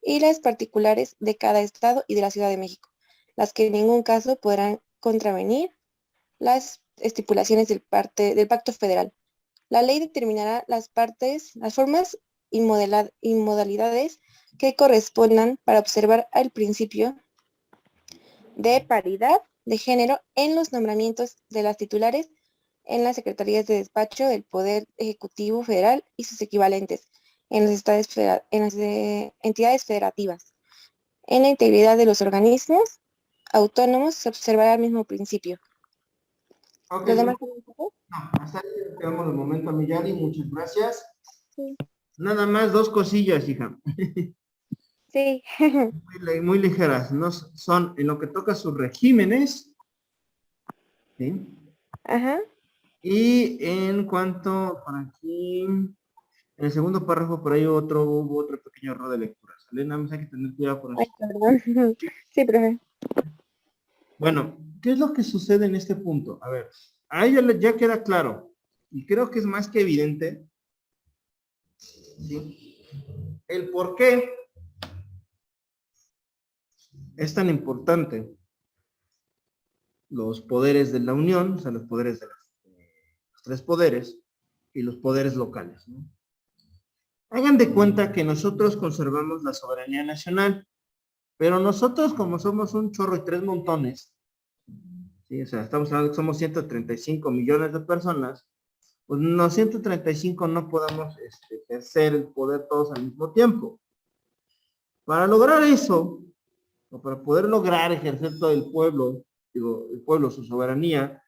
y las particulares de cada estado y de la Ciudad de México, las que en ningún caso podrán contravenir las estipulaciones del Pacto Federal. La ley determinará las formas y modalidades que correspondan para observar el principio de paridad de género en los nombramientos de las titulares en las secretarías de despacho del Poder Ejecutivo Federal y sus equivalentes en las entidades federativas. En la integridad de los organismos autónomos se observará el mismo principio. Ok, ¿Los demás? no, hasta ahí quedamos de momento, Miyari, muchas gracias. Sí. Nada más dos cosillas, hija. Sí. Muy ligeras, no son en lo que toca sus regímenes, ¿sí? Ajá. Y en cuanto, por aquí, en el segundo párrafo, por ahí hubo otro pequeño error de lectura, ¿sale? Nada más hay que tener cuidado por Ay, eso. perdón. Sí, profe. Bueno, ¿qué es lo que sucede en este punto? A ver, a ella ya queda claro, y creo que es más que evidente, ¿sí? El por qué es tan importante los poderes de la Unión, o sea, los poderes de los tres poderes y los poderes locales, ¿no? Hagan de cuenta que nosotros conservamos la soberanía nacional, pero nosotros como somos un chorro y tres montones, ¿sí? O sea, estamos hablando que somos 135 millones de personas, pues los 135 no podemos ejercer el poder todos al mismo tiempo. Para lograr eso, o para poder lograr ejercer todo el pueblo, digo, el pueblo, su soberanía,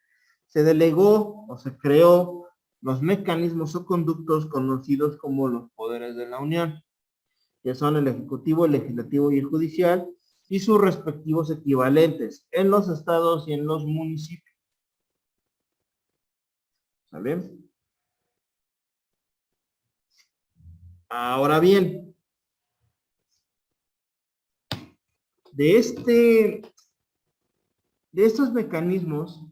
se delegó o se creó los mecanismos o conductos conocidos como los poderes de la Unión, que son el Ejecutivo, el Legislativo y el Judicial, y sus respectivos equivalentes en los estados y en los municipios. ¿Sale? Ahora bien, de estos mecanismos,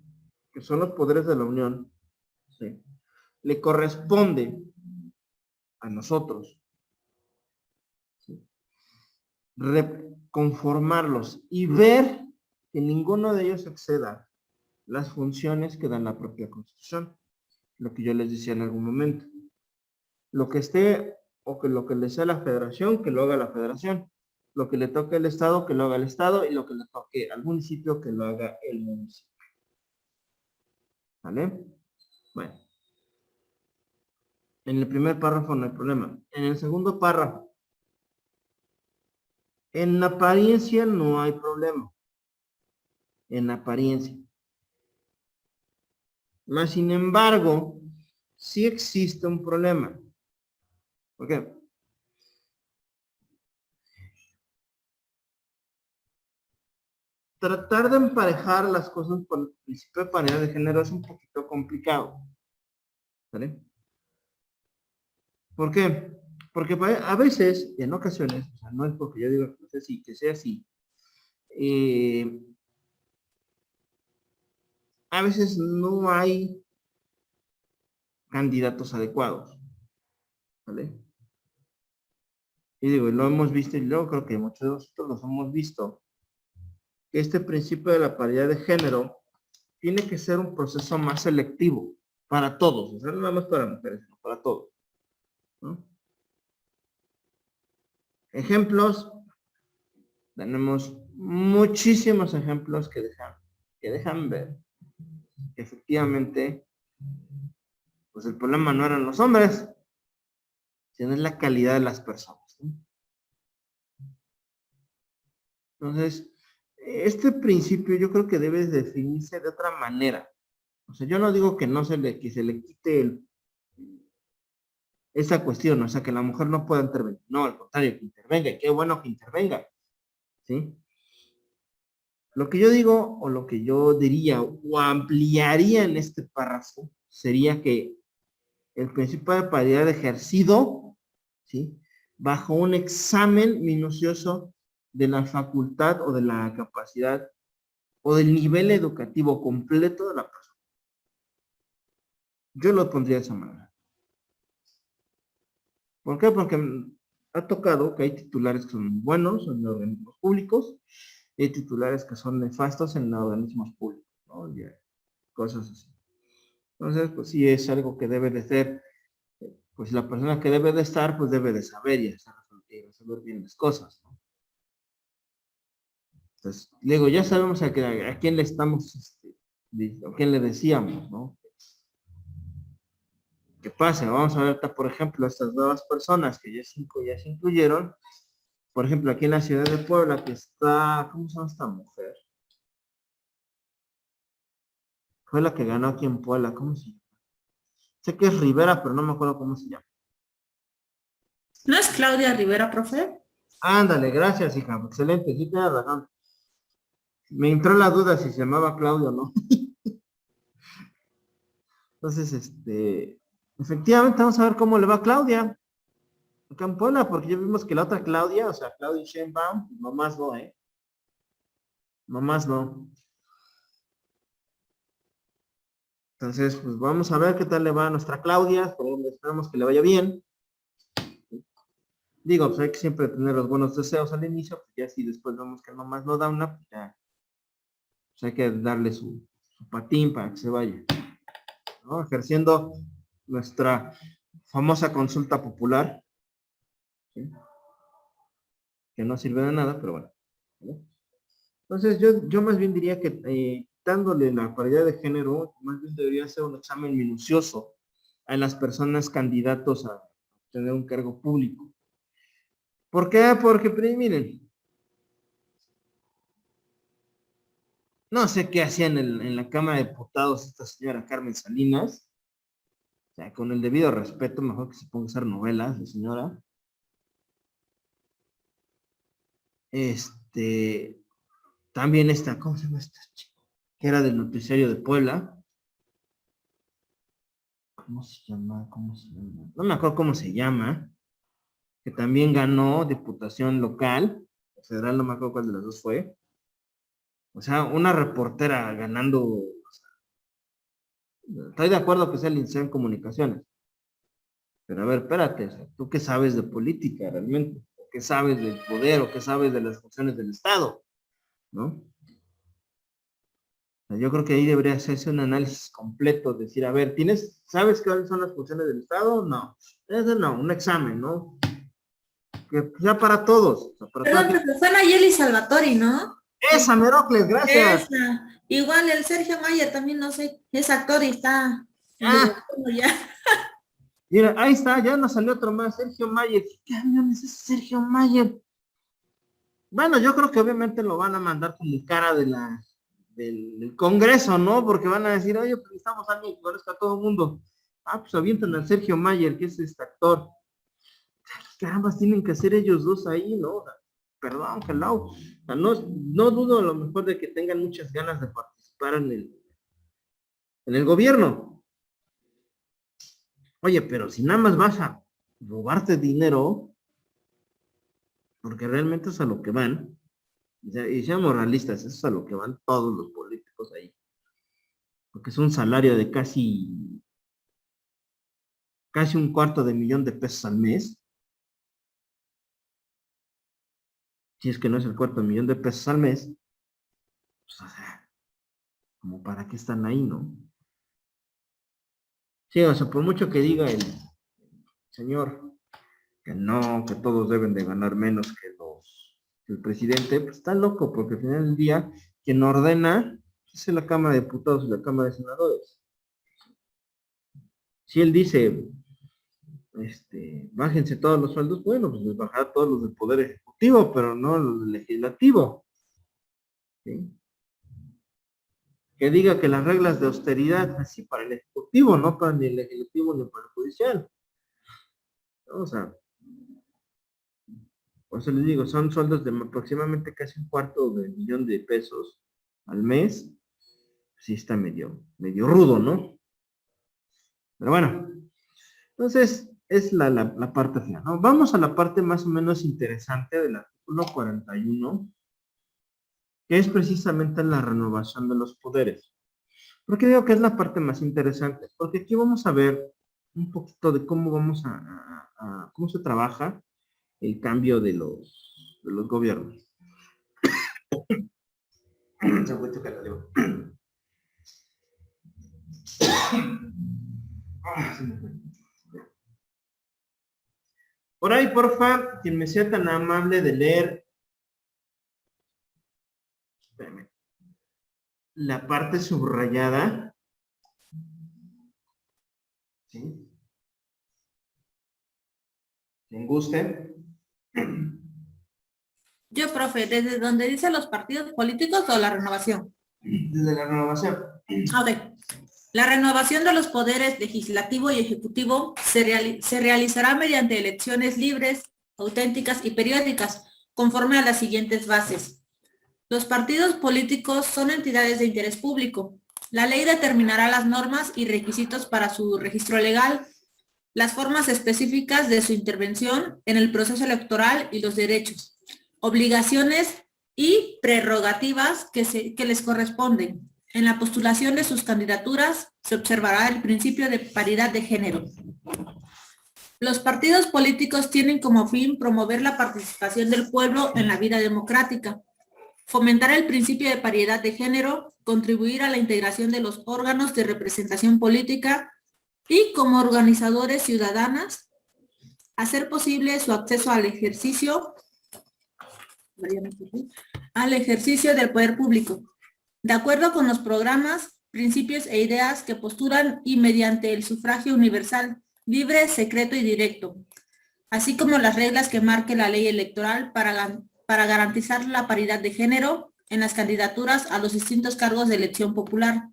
que son los poderes de la Unión, ¿sí?, le corresponde a nosotros, ¿sí?, conformarlos y ver que ninguno de ellos exceda las funciones que dan la propia Constitución, lo que yo les decía en algún momento. Lo que esté o que lo que le sea la Federación, que lo haga la Federación. Lo que le toque al Estado, que lo haga el Estado, y lo que le toque al municipio, que lo haga el municipio. ¿Vale? Bueno. En el primer párrafo no hay problema. En el segundo párrafo, en apariencia no hay problema. En apariencia. Mas, sin embargo, sí existe un problema. ¿Por qué? Tratar de emparejar las cosas con el principio de paridad de género es un poquito complicado. ¿Vale? ¿Por qué? Porque a veces, en ocasiones, o sea, no es porque yo diga que sea así, a veces no hay candidatos adecuados. ¿Vale? Y digo, lo hemos visto, y luego creo que muchos de nosotros los hemos visto, que este principio de la paridad de género tiene que ser un proceso más selectivo para todos, o sea, no nada más para mujeres, sino para todos, ¿no? Ejemplos, tenemos muchísimos ejemplos que dejan ver que efectivamente, pues el problema no eran los hombres, sino es la calidad de las personas, ¿no? Entonces, este principio yo creo que debe definirse de otra manera. O sea, yo no digo que que se le quite esa cuestión, o sea, que la mujer no pueda intervenir. No, al contrario, que intervenga, y qué bueno que intervenga, ¿sí? Lo que yo digo, o lo que yo diría, o ampliaría en este párrafo, sería que el principio de paridad ejercido, ¿sí?, bajo un examen minucioso de la facultad o de la capacidad o del nivel educativo completo de la persona. Yo lo pondría de esa manera. ¿Por qué? Porque ha tocado que hay titulares que son buenos en organismos públicos y hay titulares que son nefastos en organismos públicos, ¿no? Y cosas así. Entonces, pues sí es algo que debe de ser, pues la persona que debe de estar, pues debe de saber y resolver bien las cosas, ¿no? Entonces, luego ya sabemos a quién le estamos, a quién le decíamos, ¿no? Que pase, vamos a ver, por ejemplo, estas nuevas personas que ya se incluyeron, por ejemplo, aquí en la ciudad de Puebla, que está, ¿cómo se llama esta mujer? Fue la que ganó aquí en Puebla, ¿cómo se llama? Sé que es Rivera, pero no me acuerdo cómo se llama. ¿No es Claudia Rivera, profe? Ándale, gracias, hija. Excelente, sí tienes razón. Me entró la duda si se llamaba Claudio o no. Entonces, efectivamente, vamos a ver cómo le va a Claudia acá en Puebla, porque ya vimos que la otra Claudia, o sea, Claudia Sheinbaum, nomás no, nomás no. Entonces, pues vamos a ver qué tal le va a nuestra Claudia, esperamos que le vaya bien. Digo, pues hay que siempre tener los buenos deseos al inicio, pues ya si después vemos que nomás no da una, pues ya, pues hay que darle su patín para que se vaya, ¿no? Ejerciendo nuestra famosa consulta popular, ¿sí? Que no sirve de nada, pero bueno, ¿no? Entonces yo más bien diría que dándole la paridad de género, más bien debería ser un examen minucioso a las personas candidatos a tener un cargo público. ¿Por qué? Porque, pues, miren, no sé qué hacía en la Cámara de Diputados esta señora Carmen Salinas. O sea, con el debido respeto, mejor que se ponga a hacer novelas, la señora. También está, ¿cómo se llama esta chica? Que era del noticiario de Puebla. ¿Cómo se llama? No me acuerdo cómo se llama. Que también ganó diputación local. Federal, no me acuerdo cuál de las dos fue. O sea, una reportera ganando. O sea, estoy de acuerdo que sea licenciada en comunicaciones. Pero a ver, espérate, o sea, ¿tú qué sabes de política realmente? ¿O qué sabes del poder? ¿O qué sabes de las funciones del Estado? ¿No? O sea, yo creo que ahí debería hacerse un análisis completo, decir, a ver, ¿sabes cuáles son las funciones del Estado? No. Eso no, un examen, ¿no? Que sea para todos. O sea, para Perdón, todos. pero fue Nayeli Salvatori, ¿no? Esa, Merocles, gracias. Esa. Igual el Sergio Mayer también, no sé, es actor y está Ah, ya. mira, ahí está, ya nos salió otro más, Sergio Mayer. ¿Qué camiones es Sergio Mayer? Bueno, yo creo que obviamente lo van a mandar como cara del Congreso, ¿no? Porque van a decir, oye, pues necesitamos a alguien que conozca a todo el mundo. Ah, pues avientan al Sergio Mayer, que es este actor. ¿Qué carambas tienen que hacer ellos dos ahí, no? O sea, perdón, hello. O sea, no dudo a lo mejor de que tengan muchas ganas de participar en el gobierno. Oye, pero si nada más vas a robarte dinero, porque realmente es a lo que van, y seamos realistas, eso es a lo que van todos los políticos ahí. Porque es un salario de casi $250,000 al mes. Si es que no es el $250,000 al mes, pues, o sea, como para qué están ahí, ¿no? Sí, o sea, por mucho que diga el señor que no, que todos deben de ganar menos que el presidente, pues está loco, porque al final del día, quien ordena es la Cámara de Diputados y la Cámara de Senadores. Si él dice, bájense todos los sueldos, bueno, pues les bajará todos los del Poder Ejecutivo, pero no los del Legislativo. ¿Sí? Que diga que las reglas de austeridad, así para el Ejecutivo, no para ni el Legislativo ni para el Judicial. O sea, por eso les digo, son sueldos de aproximadamente casi $250,000 al mes. Sí está medio rudo, ¿no? Pero bueno, entonces es la parte final, ¿no? Vamos a la parte más o menos interesante del artículo 41, que es precisamente la renovación de los poderes. ¿Por qué digo que es la parte más interesante? Porque aquí vamos a ver un poquito de cómo vamos cómo se trabaja el cambio de los gobiernos. Por ahí, porfa, quien me sea tan amable de leer la parte subrayada. ¿Sí? Quien guste. Yo, profe, ¿desde donde dice los partidos políticos o la renovación? Desde la renovación. A ver, la renovación de los poderes legislativo y ejecutivo se realizará mediante elecciones libres, auténticas y periódicas, conforme a las siguientes bases. Los partidos políticos son entidades de interés público. La ley determinará las normas y requisitos para su registro legal, las formas específicas de su intervención en el proceso electoral y los derechos, obligaciones y prerrogativas que les corresponden. En la postulación de sus candidaturas se observará el principio de paridad de género. Los partidos políticos tienen como fin promover la participación del pueblo en la vida democrática, fomentar el principio de paridad de género, contribuir a la integración de los órganos de representación política y como organizadores ciudadanas, hacer posible su acceso al ejercicio del poder público, de acuerdo con los programas, principios e ideas que postulan y mediante el sufragio universal, libre, secreto y directo, así como las reglas que marque la ley electoral para garantizar la paridad de género en las candidaturas a los distintos cargos de elección popular.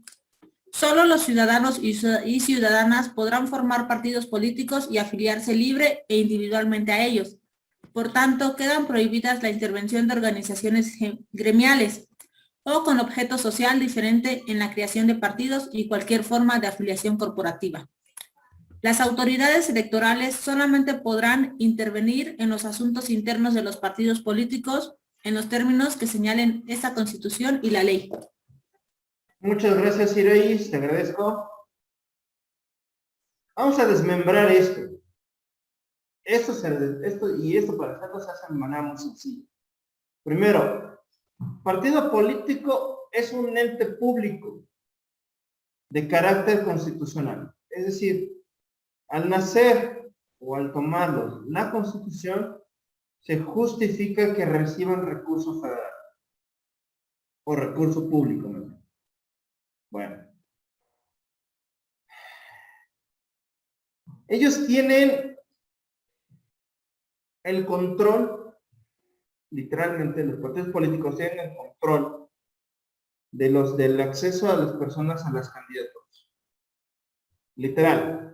Solo los ciudadanos y ciudadanas podrán formar partidos políticos y afiliarse libre e individualmente a ellos. Por tanto, quedan prohibidas la intervención de organizaciones gremiales o con objeto social diferente en la creación de partidos y cualquier forma de afiliación corporativa. Las autoridades electorales solamente podrán intervenir en los asuntos internos de los partidos políticos en los términos que señalen esta Constitución y la ley. Muchas gracias, Iraís, te agradezco. Vamos a desmembrar esto. Esto para hacerlo se hace de manera muy sencilla. Primero, partido político es un ente público de carácter constitucional. Es decir, al nacer o al tomarlos la Constitución, se justifica que reciban recursos federales o recurso público, ¿no? Bueno. Ellos tienen el control, literalmente los partidos políticos tienen el control del acceso a las personas a las candidaturas. Literal.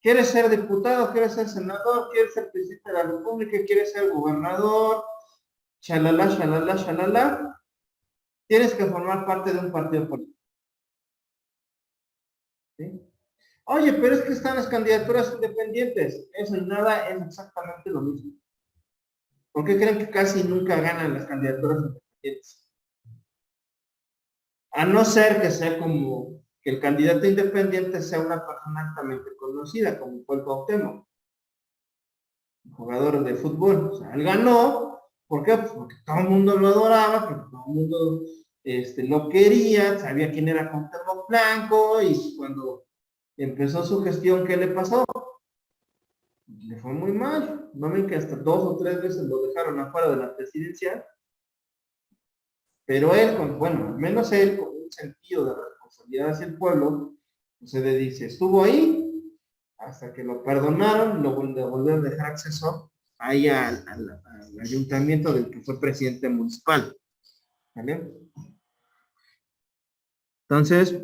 ¿Quieres ser diputado? ¿Quieres ser senador? ¿Quieres ser presidente de la República? ¿Quieres ser gobernador? Shalala, shalala, shalala. Tienes que formar parte de un partido político. ¿Sí? Oye, pero es que están las candidaturas independientes. Eso y nada es exactamente lo mismo. ¿Por qué creen que casi nunca ganan las candidaturas independientes? A no ser que sea como que el candidato independiente sea una persona altamente conocida, como fue el Cuauhtémoc, jugador de fútbol. O sea, él ganó, ¿por qué? Pues porque todo el mundo lo adoraba, porque todo el mundo lo quería, sabía quién era Cuauhtémoc Blanco, y cuando empezó su gestión, ¿qué le pasó? Le fue muy mal. No ven que hasta 2 o 3 veces lo dejaron afuera de la presidencia. Pero él, bueno, al menos él, con un sentido de responsabilidad hacia el pueblo, pues se le dice, estuvo ahí hasta que lo perdonaron, lo volvieron a dejar acceso ahí al ayuntamiento del que fue presidente municipal. ¿Vale? Entonces,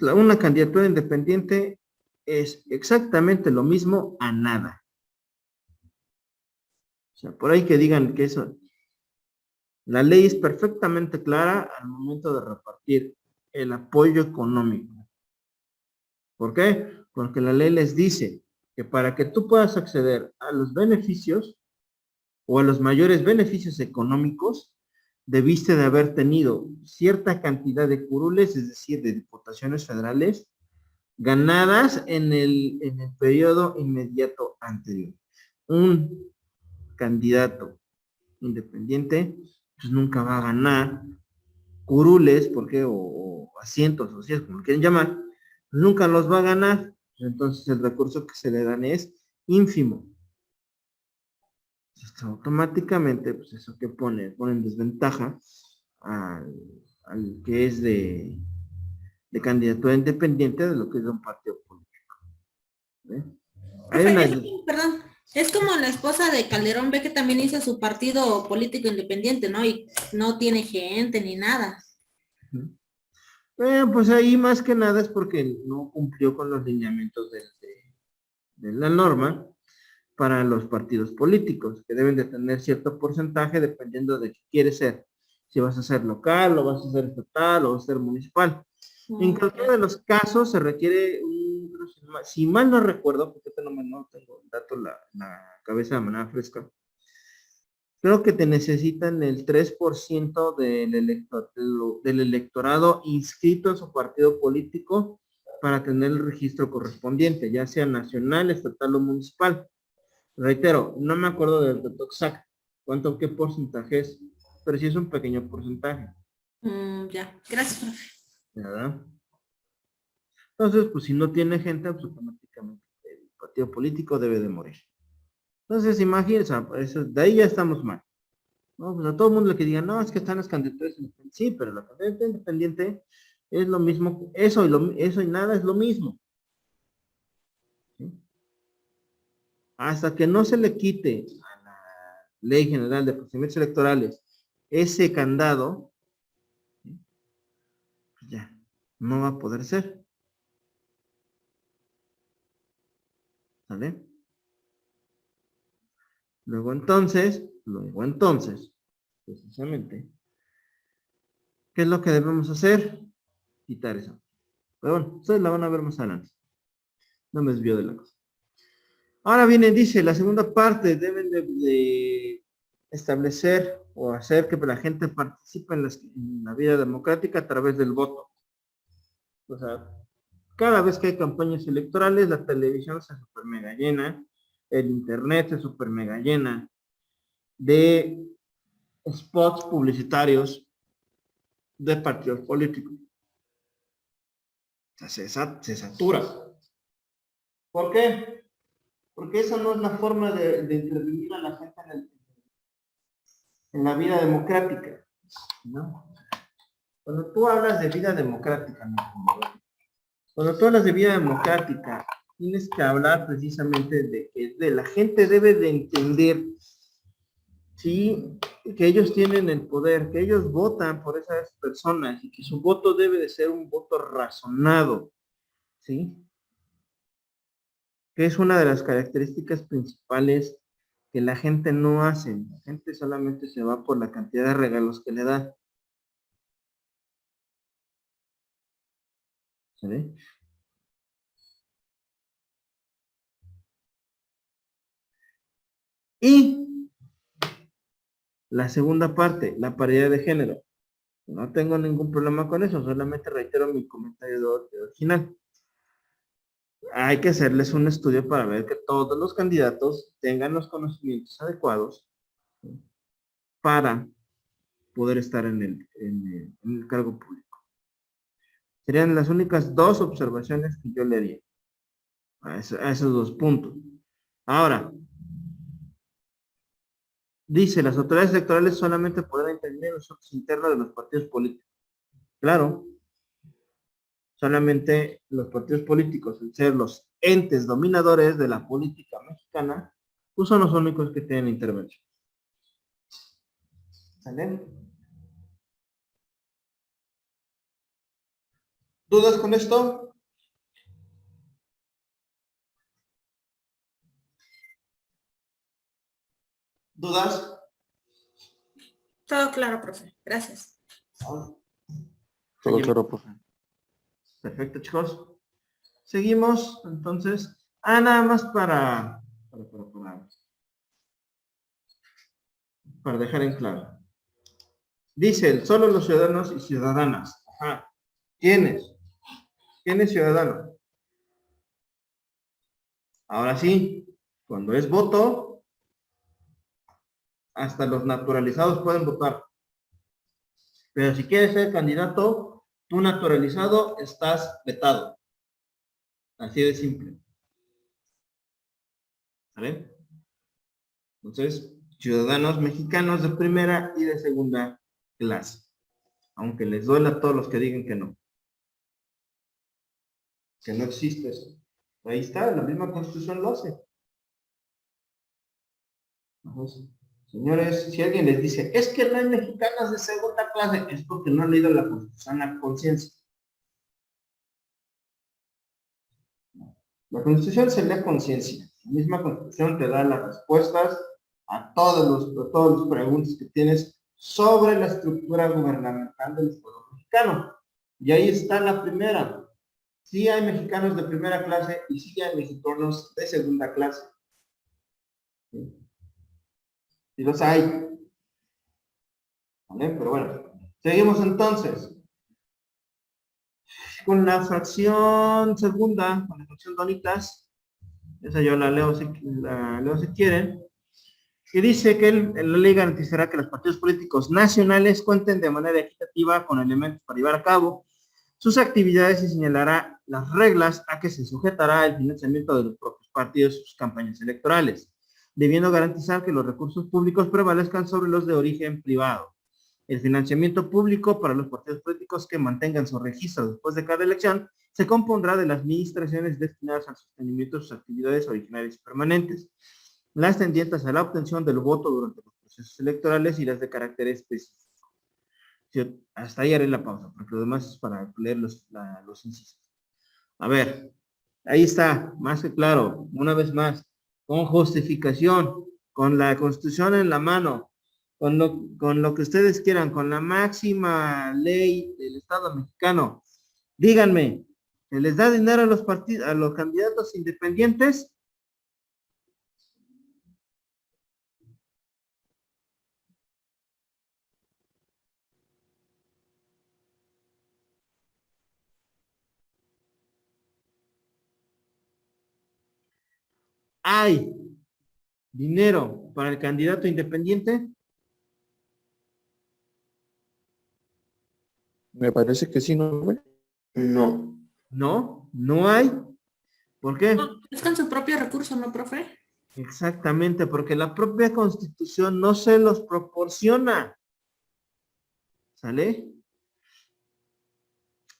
una candidatura independiente es exactamente lo mismo a nada. O sea, por ahí que digan que eso, la ley es perfectamente clara al momento de repartir el apoyo económico. ¿Por qué? Porque la ley les dice que para que tú puedas acceder a los beneficios o a los mayores beneficios económicos, debiste de haber tenido cierta cantidad de curules, es decir, de diputaciones federales, ganadas en el periodo inmediato anterior. Un candidato independiente pues nunca va a ganar curules, porque o asientos, o si es como quieren llamar, nunca los va a ganar. Entonces el recurso que se le dan es ínfimo. Entonces, automáticamente, pues eso que pone en desventaja al que es de candidatura independiente de lo que es de un partido político. Perdón, es como la esposa de Calderón, ve que también hizo su partido político independiente, ¿no? Y no tiene gente ni nada. Pues ahí más que nada es porque no cumplió con los lineamientos de la norma, para los partidos políticos, que deben de tener cierto porcentaje dependiendo de qué quieres ser. Si vas a ser local, o vas a ser estatal, o vas a ser municipal. En cualquiera de los casos se requiere, si mal no recuerdo, porque no tengo el dato en la cabeza de manera fresca, creo que te necesitan el 3% del electorado inscrito en su partido político para tener el registro correspondiente, ya sea nacional, estatal o municipal. Reitero, no me acuerdo del dato exacto, qué porcentaje es, pero sí es un pequeño porcentaje. Ya, gracias, profe. ¿Verdad? Entonces, pues si no tiene gente, pues automáticamente el partido político debe de morir. Entonces, imagínense, de ahí ya estamos mal. No, pues a todo el mundo le que diga, no, es que están las candidaturas independientes. Sí, pero la candidatura independiente es lo mismo, eso y nada es lo mismo. ¿Sí? Hasta que no se le quite a la Ley General de Procedimientos Electorales ese candado, ¿sí? Pues ya, no va a poder ser. ¿Sale? Luego entonces, precisamente, ¿qué es lo que debemos hacer? Quitar eso. Pero bueno, ustedes la van a ver más adelante. No me desvío de la cosa. Ahora viene, dice, la segunda parte, deben de establecer o hacer que la gente participe en la vida democrática a través del voto. O sea, cada vez que hay campañas electorales, la televisión se super mega llena, el internet se super mega llena de spots publicitarios de partidos políticos. O sea, se satura. ¿Por qué? Porque esa no es la forma de intervenir a la gente en la vida democrática, ¿no? Cuando tú hablas de vida democrática, cuando tú hablas de vida democrática, tienes que hablar precisamente de que la gente debe de entender, sí, que ellos tienen el poder, que ellos votan por esas personas y que su voto debe de ser un voto razonado, ¿sí? Que es una de las características principales que la gente no hace. La gente solamente se va por la cantidad de regalos que le da. ¿Sí? Y la segunda parte, la paridad de género. No tengo ningún problema con eso, solamente reitero mi comentario original. Hay que hacerles un estudio para ver que todos los candidatos tengan los conocimientos adecuados, ¿sí?, para poder estar en el cargo público. Serían las únicas dos observaciones que yo le haría a esos dos puntos. Ahora, dice, las autoridades electorales solamente podrán intervenir en los asuntos internos de los partidos políticos. Claro, solamente los partidos políticos, al ser los entes dominadores de la política mexicana, pues son los únicos que tienen intervención. ¿Sale? ¿Dudas con esto? ¿Dudas? Todo claro, profe. Gracias. Todo claro, profe. Perfecto, chicos. Seguimos, entonces. Nada más para dejar en claro. Dice, solo los ciudadanos y ciudadanas. Ajá. ¿Quiénes? ¿Quién es ciudadano? Ahora sí, cuando es voto, hasta los naturalizados pueden votar. Pero si quieres ser candidato, tú naturalizado estás vetado. Así de simple. ¿Vale? Entonces, ciudadanos mexicanos de primera y de segunda clase. Aunque les duela a todos los que digan que no. Que no existe eso. Ahí está, la misma Constitución lo hace. Entonces, señores, si alguien les dice, es que no hay mexicanos de segunda clase, es porque no han leído la Constitución a conciencia. La Constitución se lee a conciencia. La misma Constitución te da las respuestas a todas las preguntas que tienes sobre la estructura gubernamental del Estado mexicano. Y ahí está la primera. Sí hay mexicanos de primera clase y sí hay mexicanos de segunda clase. Y los hay. ¿Vale? Pero bueno, seguimos entonces. Con la fracción segunda, con la fracción donitas, esa yo la leo si quieren, que dice que la ley garantizará que los partidos políticos nacionales cuenten de manera equitativa con elementos para llevar a cabo sus actividades y señalará las reglas a que se sujetará el financiamiento de los propios partidos y sus campañas electorales, debiendo garantizar que los recursos públicos prevalezcan sobre los de origen privado. El financiamiento público para los partidos políticos que mantengan su registro después de cada elección se compondrá de las administraciones destinadas al sostenimiento de sus actividades originarias y permanentes, las tendientes a la obtención del voto durante los procesos electorales y las de carácter específico. Hasta ahí haré la pausa, porque lo demás es para leer los incisos. A ver, ahí está, más que claro, una vez más, con justificación, con la Constitución en la mano, con lo que ustedes quieran, con la máxima ley del Estado mexicano. Díganme, ¿se les da dinero a los partidos, a los candidatos independientes? ¿Hay dinero para el candidato independiente? Me parece que sí, ¿no, güey? No. No, no hay. ¿Por qué? Es con su propio recurso, ¿no, profe? Exactamente, porque la propia Constitución no se los proporciona. ¿Sale?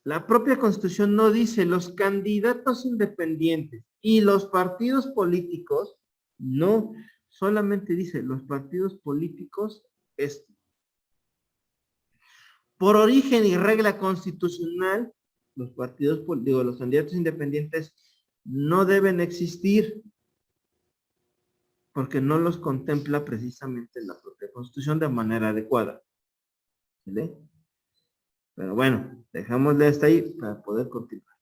La propia Constitución no dice los candidatos independientes y los partidos políticos, no, solamente dice los partidos políticos esto. Por origen y regla constitucional, los los candidatos independientes no deben existir porque no los contempla precisamente la propia Constitución de manera adecuada. ¿Vale? Pero bueno, dejámosle hasta ahí para poder continuar.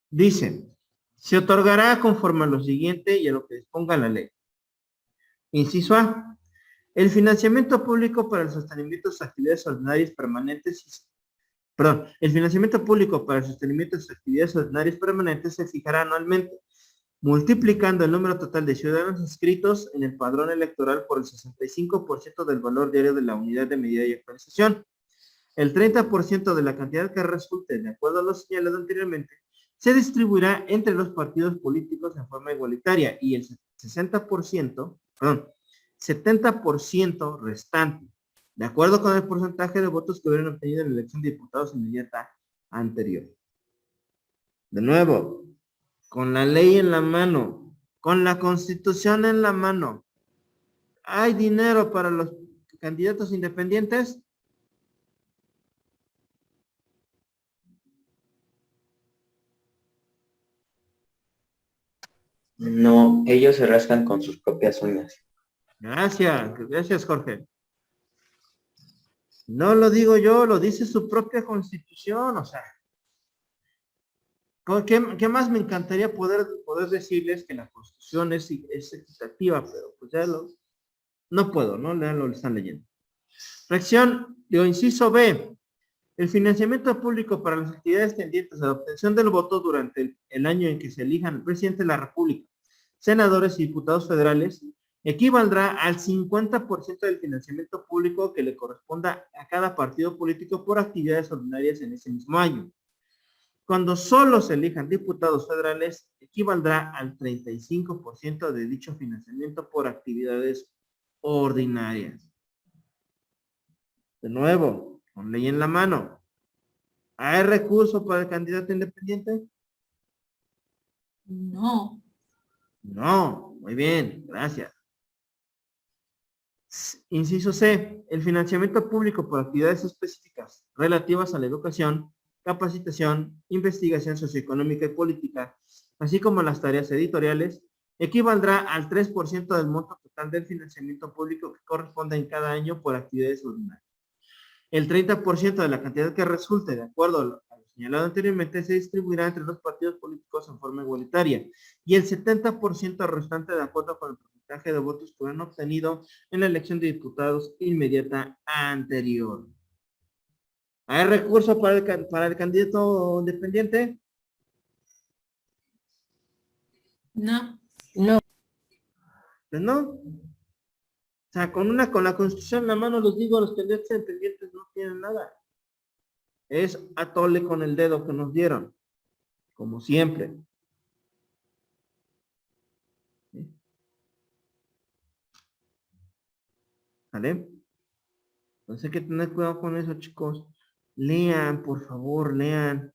Dice, se otorgará conforme a lo siguiente y a lo que disponga la ley. Inciso A. El financiamiento público para el sostenimiento de sus actividades ordinarias permanentes, el financiamiento público para el sostenimiento de sus actividades ordinarias permanentes se fijará anualmente, multiplicando el número total de ciudadanos inscritos en el padrón electoral por el 65% del valor diario de la unidad de medida y actualización. El 30% de la cantidad que resulte, de acuerdo a lo señalado anteriormente, se distribuirá entre los partidos políticos en forma igualitaria y el 70% restante, de acuerdo con el porcentaje de votos que hubieran obtenido en la elección de diputados inmediata anterior. De nuevo, con la ley en la mano, con la Constitución en la mano, ¿hay dinero para los candidatos independientes? No, ellos se rascan con sus propias uñas. Gracias, Jorge. No lo digo yo, lo dice su propia Constitución, o sea. ¿Qué más me encantaría poder decirles que la Constitución es equitativa, pero pues ya no puedo, ¿no? Lo están leyendo. Inciso B. El financiamiento público para las actividades tendientes a la obtención del voto durante el año en que se elijan el presidente de la República, senadores y diputados federales, equivaldrá al 50% del financiamiento público que le corresponda a cada partido político por actividades ordinarias en ese mismo año. Cuando solo se elijan diputados federales, equivaldrá al 35% de dicho financiamiento por actividades ordinarias. De nuevo, con ley en la mano. ¿Hay recurso para el candidato independiente? No. No, muy bien, gracias. Inciso C. El financiamiento público por actividades específicas relativas a la educación, capacitación, investigación socioeconómica y política, así como las tareas editoriales, equivaldrá al 3% del monto total del financiamiento público que corresponde en cada año por actividades ordinarias. El 30% de la cantidad que resulte, de acuerdo a lo señalado anteriormente, se distribuirá entre los partidos políticos en forma igualitaria y el 70% restante de acuerdo con el porcentaje de votos que hubieran obtenido en la elección de diputados inmediata anterior. ¿Hay recurso para el candidato independiente? No. No. Pues no. O sea, con la Constitución en la mano, los digo, los candidatos independientes no tienen nada. Es atole con el dedo que nos dieron, como siempre. ¿Sí? ¿Vale? Entonces hay que tener cuidado con eso, chicos. Lean, por favor, lean.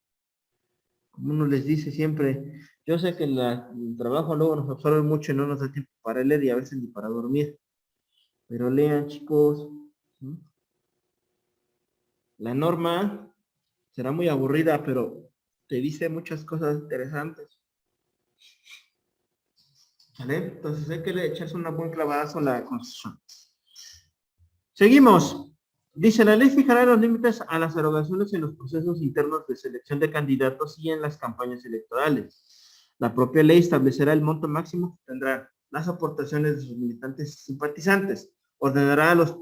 Como uno les dice siempre, yo sé que el trabajo luego nos absorbe mucho y no nos da tiempo para leer y a veces ni para dormir. Pero lean, chicos. ¿Sí? La norma será muy aburrida, pero te dice muchas cosas interesantes. ¿Vale? Entonces hay que echarse una buena clavada a la Constitución. Seguimos. Dice, la ley fijará los límites a las erogaciones en los procesos internos de selección de candidatos y en las campañas electorales. La propia ley establecerá el monto máximo que tendrán las aportaciones de sus militantes y simpatizantes. Ordenará los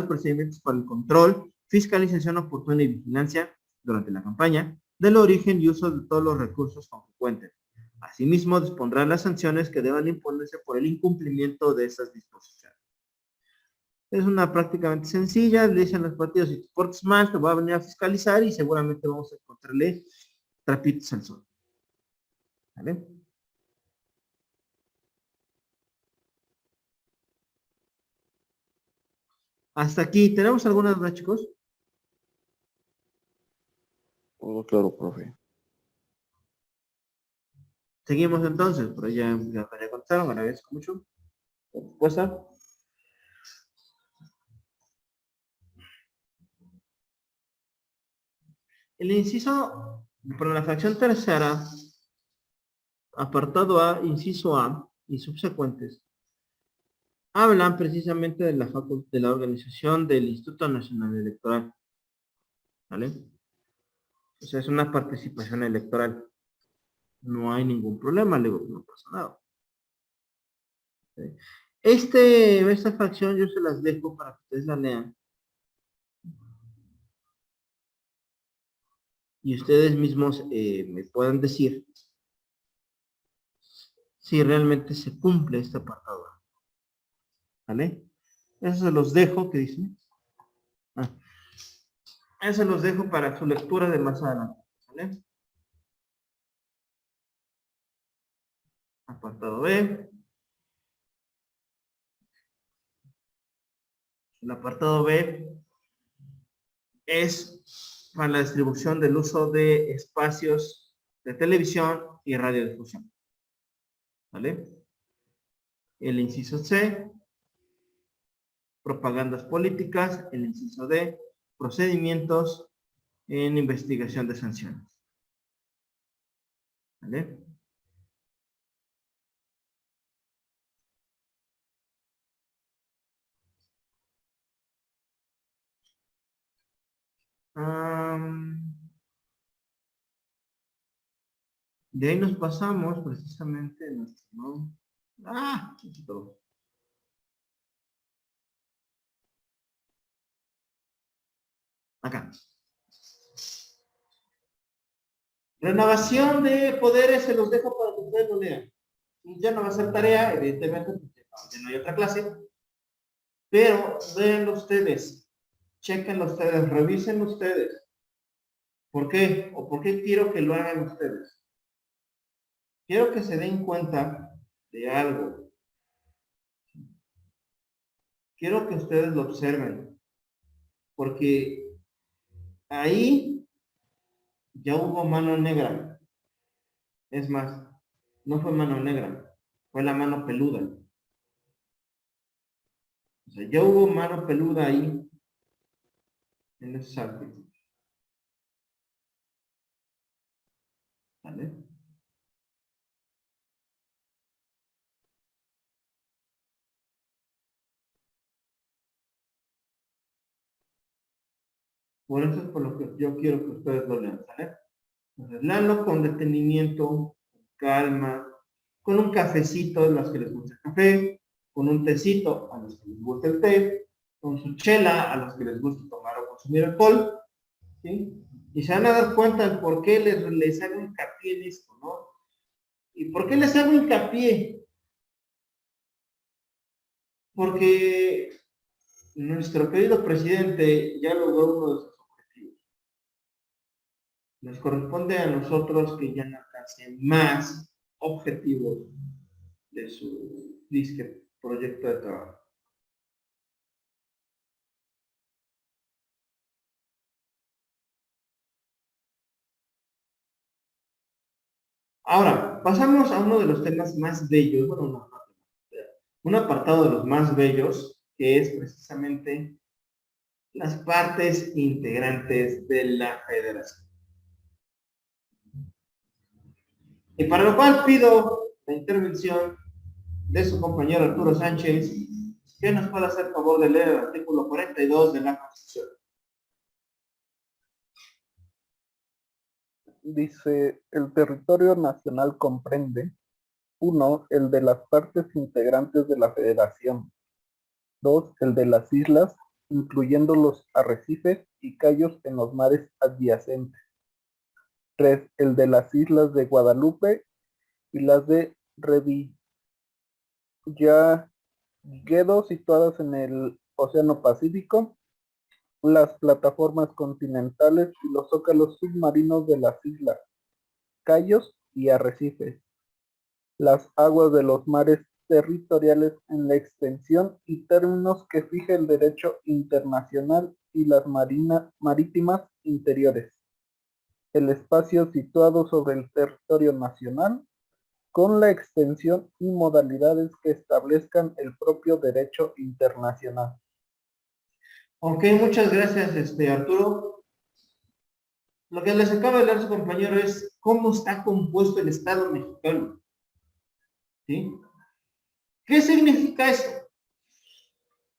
procedimientos para el control, fiscalización oportuna y vigilancia durante la campaña del origen y uso de todos los recursos con que cuenten. Asimismo, dispondrá las sanciones que deban imponerse por el incumplimiento de esas disposiciones. Es una prácticamente sencilla, le dicen los partidos, si te portas mal, te voy a venir a fiscalizar y seguramente vamos a encontrarle trapitos al sol. ¿Vale? Hasta aquí, ¿tenemos alguna duda, chicos? Todo claro, profe. Seguimos entonces, por ahí ya contestaron, agradezco mucho la respuesta. El inciso, por la fracción tercera, apartado A, inciso A y subsecuentes, hablan precisamente de la organización del Instituto Nacional Electoral. ¿Vale? O sea, es una participación electoral. No hay ningún problema, luego no pasa nada. ¿Sí? Esta fracción yo se las dejo para que ustedes la lean. Y ustedes mismos me puedan decir si realmente se cumple este apartado. ¿Vale? Eso se los dejo, ¿qué dicen? Eso se los dejo para su lectura de más adelante. ¿Vale? Apartado B. El apartado B es para la distribución del uso de espacios de televisión y radiodifusión. ¿Vale? El inciso C, propagandas políticas. El inciso D, procedimientos en investigación de sanciones. ¿Vale? De ahí nos pasamos precisamente nuestro, ¿no? Acá. Renovación de poderes se los dejo para que ustedes lo lean. Ya no va a ser tarea, evidentemente, porque ya no hay otra clase. Pero véanlo ustedes, chequenlo ustedes, revisen ustedes. ¿Por qué? ¿O por qué quiero que lo hagan ustedes? Quiero que se den cuenta de algo. Quiero que ustedes lo observen. Porque ahí ya hubo mano negra. Es más, no fue mano negra, fue la mano peluda. O sea, ya hubo mano peluda ahí en esos artículos. ¿Vale? Por eso es por lo que yo quiero que ustedes lo lean, ¿sale? Entonces, leanlo con detenimiento, con calma, con un cafecito a los que les gusta el café, con un tecito a los que les gusta el té, con su chela a los que les gusta tomar o consumir alcohol, ¿sí? Y se van a dar cuenta del por qué les hago hincapié en esto, ¿no? ¿Y por qué les hago hincapié? Porque nuestro querido presidente ya logró uno de sus objetivos. Nos corresponde a nosotros que ya no alcancen más objetivos de su disque proyecto de trabajo. Ahora, pasamos a uno de los temas más bellos, bueno, un apartado de los más bellos, que es precisamente las partes integrantes de la federación. Y para lo cual pido la intervención de su compañero Arturo Sánchez, que nos pueda hacer favor de leer el artículo 42 de la Constitución. Dice, el territorio nacional comprende: 1. El de las partes integrantes de la federación. 2. El de las islas, incluyendo los arrecifes y cayos en los mares adyacentes. 3. El de las islas de Guadalupe y las de Revillagigedo, situadas en el Océano Pacífico, las plataformas continentales y los zócalos submarinos de las islas, cayos y arrecifes, las aguas de los mares territoriales en la extensión y términos que fije el derecho internacional y las marítimas interiores, el espacio situado sobre el territorio nacional, con la extensión y modalidades que establezcan el propio derecho internacional. Ok, muchas gracias, Arturo. Lo que les acaba de leer su compañero es cómo está compuesto el Estado mexicano. ¿Sí? ¿Qué significa eso?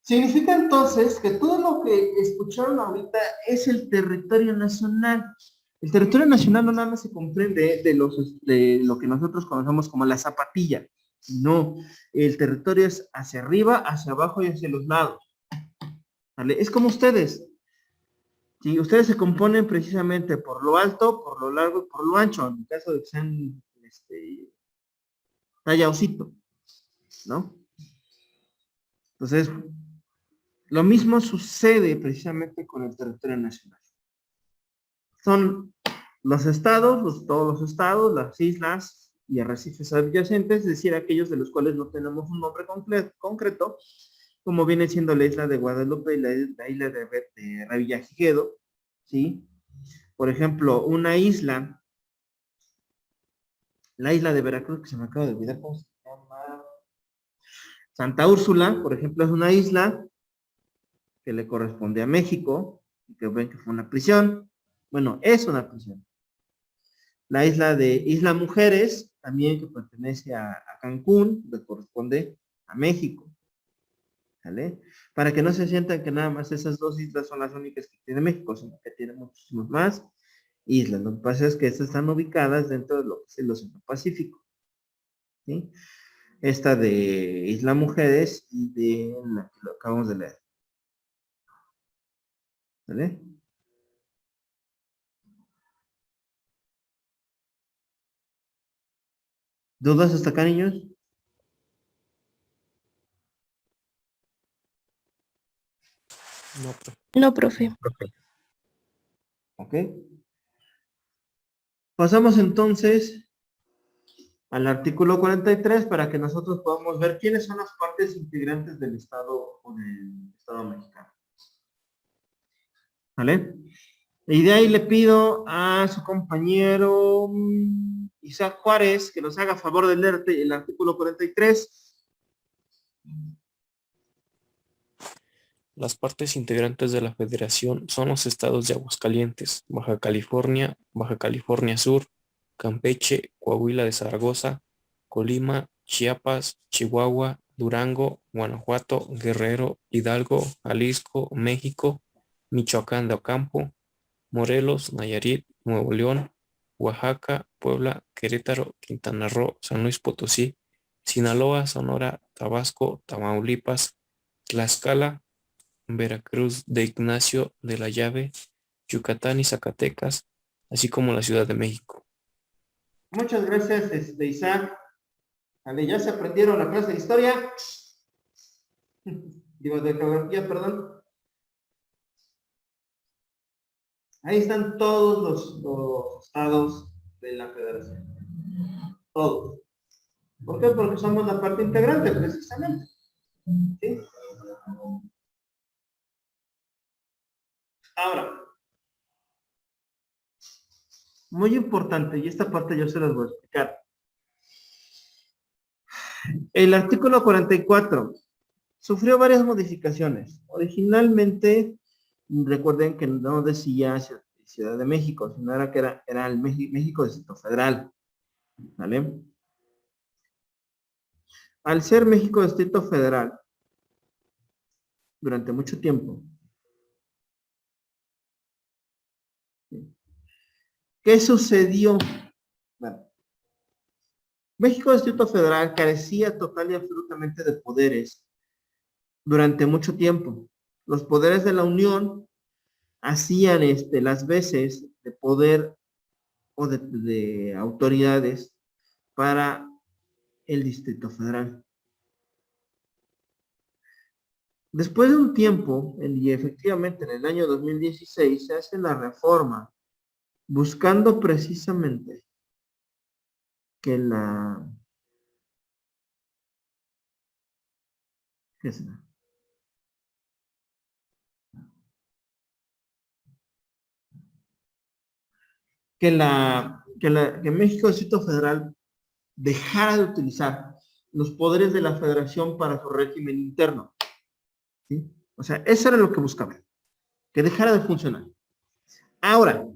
Significa entonces que todo lo que escucharon ahorita es el territorio nacional. El territorio nacional no nada más se comprende de lo que nosotros conocemos como la zapatilla. No, el territorio es hacia arriba, hacia abajo y hacia los lados. ¿Vale? Es como ustedes. ¿Sí? Ustedes se componen precisamente por lo alto, por lo largo y por lo ancho, en el caso de que sean talla osito, ¿no? Entonces, lo mismo sucede precisamente con el territorio nacional. Son los estados, todos los estados, las islas y arrecifes adyacentes, es decir, aquellos de los cuales no tenemos un nombre concreto, como viene siendo la isla de Guadalupe y la isla de Revillagigedo, ¿sí? Por ejemplo, una isla, la isla de Veracruz, que se me acaba de olvidar cómo se llama, Santa Úrsula, por ejemplo, es una isla que le corresponde a México, y que ven que fue una prisión. Bueno, es una prisión. La isla de Isla Mujeres, también que pertenece a Cancún, le corresponde a México. ¿Vale? Para que no se sientan que nada más esas dos islas son las únicas que tiene México, sino que tiene muchísimas más islas. Lo que pasa es que estas están ubicadas dentro de lo que es el Océano Pacífico. ¿Sí? Esta de Isla Mujeres y de la que lo acabamos de leer. ¿Vale? ¿Dudas hasta acá, niños? No, profe. No, profe. Ok. Pasamos entonces al artículo 43 para que nosotros podamos ver quiénes son las partes integrantes del Estado o del Estado mexicano. ¿Vale? Y de ahí le pido a su compañero Isaac Juárez que nos haga favor de leer el artículo 43. Las partes integrantes de la Federación son los estados de Aguascalientes, Baja California Sur, Campeche, Coahuila de Zaragoza, Colima, Chiapas, Chihuahua, Durango, Guanajuato, Guerrero, Hidalgo, Jalisco, México, Michoacán de Ocampo, Morelos, Nayarit, Nuevo León, Oaxaca, Puebla, Querétaro, Quintana Roo, San Luis Potosí, Sinaloa, Sonora, Tabasco, Tamaulipas, Tlaxcala, Veracruz de Ignacio de la Llave, Yucatán y Zacatecas, así como la Ciudad de México. Muchas gracias, Isaac. Vale, ¿ya se aprendieron la clase de historia? Digo, de geografía, perdón. Ahí están todos los estados de la federación. Todos. ¿Por qué? Porque somos la parte integrante, precisamente. ¿Sí? Ahora, muy importante, y esta parte yo se las voy a explicar. El artículo 44 sufrió varias modificaciones. Originalmente, recuerden que no decía Ciudad de México, sino era que era el México Distrito Federal. ¿Vale? Al ser México Distrito Federal, durante mucho tiempo, ¿qué sucedió? Bueno, México Distrito Federal carecía total y absolutamente de poderes durante mucho tiempo. Los poderes de la Unión hacían las veces de poder o de autoridades para el Distrito Federal. Después de un tiempo, y efectivamente en el año 2016, se hace la reforma buscando precisamente que que México Distrito Federal dejara de utilizar los poderes de la federación para su régimen interno. ¿Sí? O sea, eso era lo que buscaban, que dejara de funcionar. Ahora,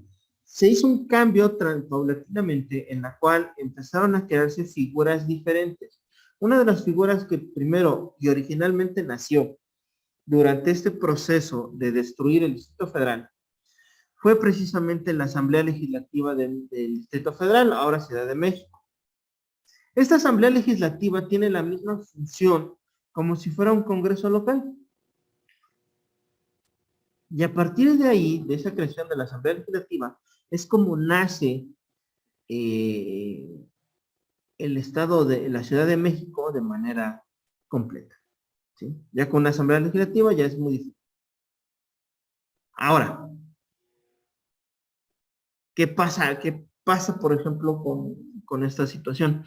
se hizo un cambio paulatinamente en la cual empezaron a crearse figuras diferentes. Una de las figuras que primero y originalmente nació durante este proceso de destruir el Distrito Federal fue precisamente la Asamblea Legislativa del Distrito Federal, ahora Ciudad de México. Esta Asamblea Legislativa tiene la misma función como si fuera un Congreso local. Y a partir de ahí, de esa creación de la Asamblea Legislativa, es como nace el Estado de la Ciudad de México de manera completa. ¿Sí? Ya con una Asamblea Legislativa ya es muy difícil. Ahora, ¿qué pasa? ¿Qué pasa, por ejemplo, con esta situación?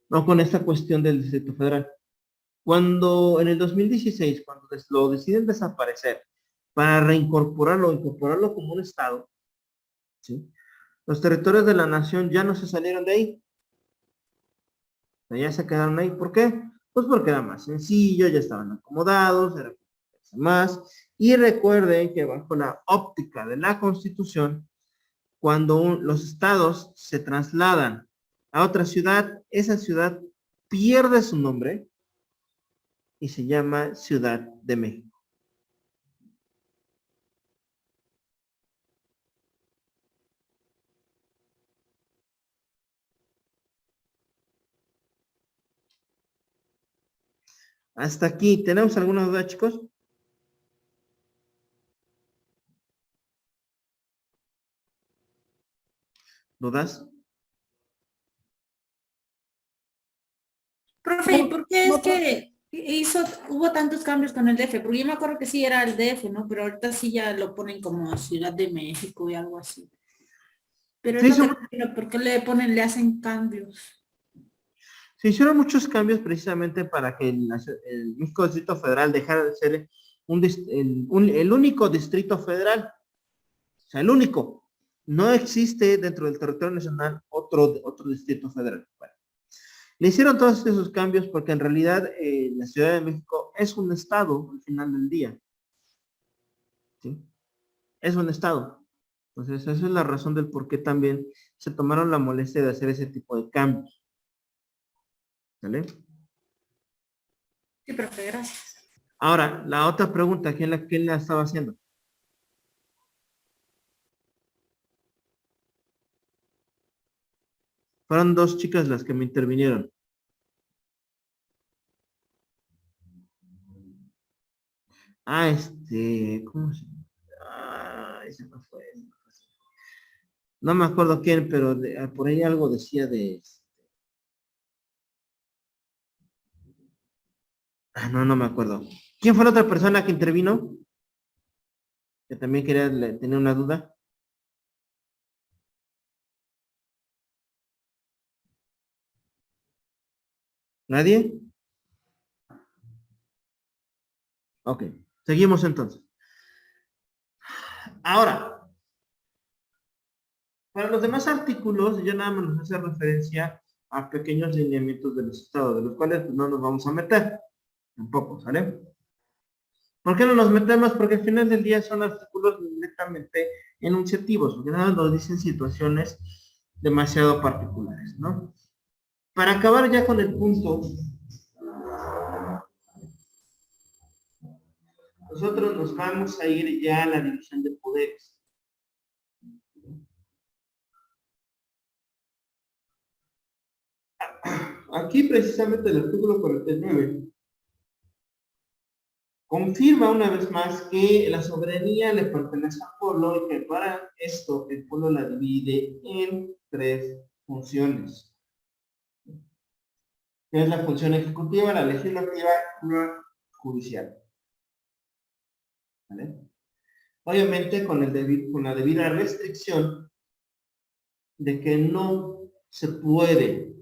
O con esta cuestión del Distrito Federal. Cuando en el 2016, cuando lo deciden desaparecer para incorporarlo como un Estado, ¿sí? Los territorios de la nación ya no se salieron de ahí. O sea, ya se quedaron ahí. ¿Por qué? Pues porque era más sencillo, ya estaban acomodados, era más. Y recuerden que bajo la óptica de la Constitución, cuando los estados se trasladan a otra ciudad, esa ciudad pierde su nombre y se llama Ciudad de México. Hasta aquí, ¿tenemos alguna duda, chicos? ¿Dudas? Profe, ¿y por qué es que hubo tantos cambios con el DF? Porque yo me acuerdo que sí era el DF, ¿no? Pero ahorita sí ya lo ponen como Ciudad de México y algo así. Pero Sí, es lo que no entiendo, ¿por qué le hacen cambios? se hicieron muchos cambios precisamente para que el México Distrito Federal dejara de ser el único distrito federal. O sea, el único. No existe dentro del territorio nacional otro distrito federal. Bueno, le hicieron todos esos cambios porque en realidad la Ciudad de México es un estado al final del día. ¿Sí? Es un estado. Entonces, esa es la razón del por qué también se tomaron la molestia de hacer ese tipo de cambios. ¿Vale? Sí, profe, gracias. Ahora, la otra pregunta, ¿quién la estaba haciendo? Fueron dos chicas las que me intervinieron. ¿Cómo se llama? Se me fue. No me acuerdo quién, pero por ahí algo decía de... no me acuerdo. ¿Quién fue la otra persona que intervino? Que también quería tener una duda. ¿Nadie? Ok, seguimos entonces. Ahora, para los demás artículos, yo nada más les hace referencia a pequeños lineamientos de los estados, de los cuales pues, no nos vamos a meter. Tampoco, ¿sale? ¿Por qué no nos metemos? Porque al final del día son artículos directamente enunciativos, porque nada nos dicen situaciones demasiado particulares, ¿no? Para acabar ya con el punto, nosotros nos vamos a ir ya a la división de poderes. Aquí precisamente el artículo 49 confirma una vez más que la soberanía le pertenece al pueblo y que para esto el pueblo la divide en tres funciones. Que es la función ejecutiva, la legislativa y la judicial. ¿Vale? Obviamente con la debida restricción de que no se puede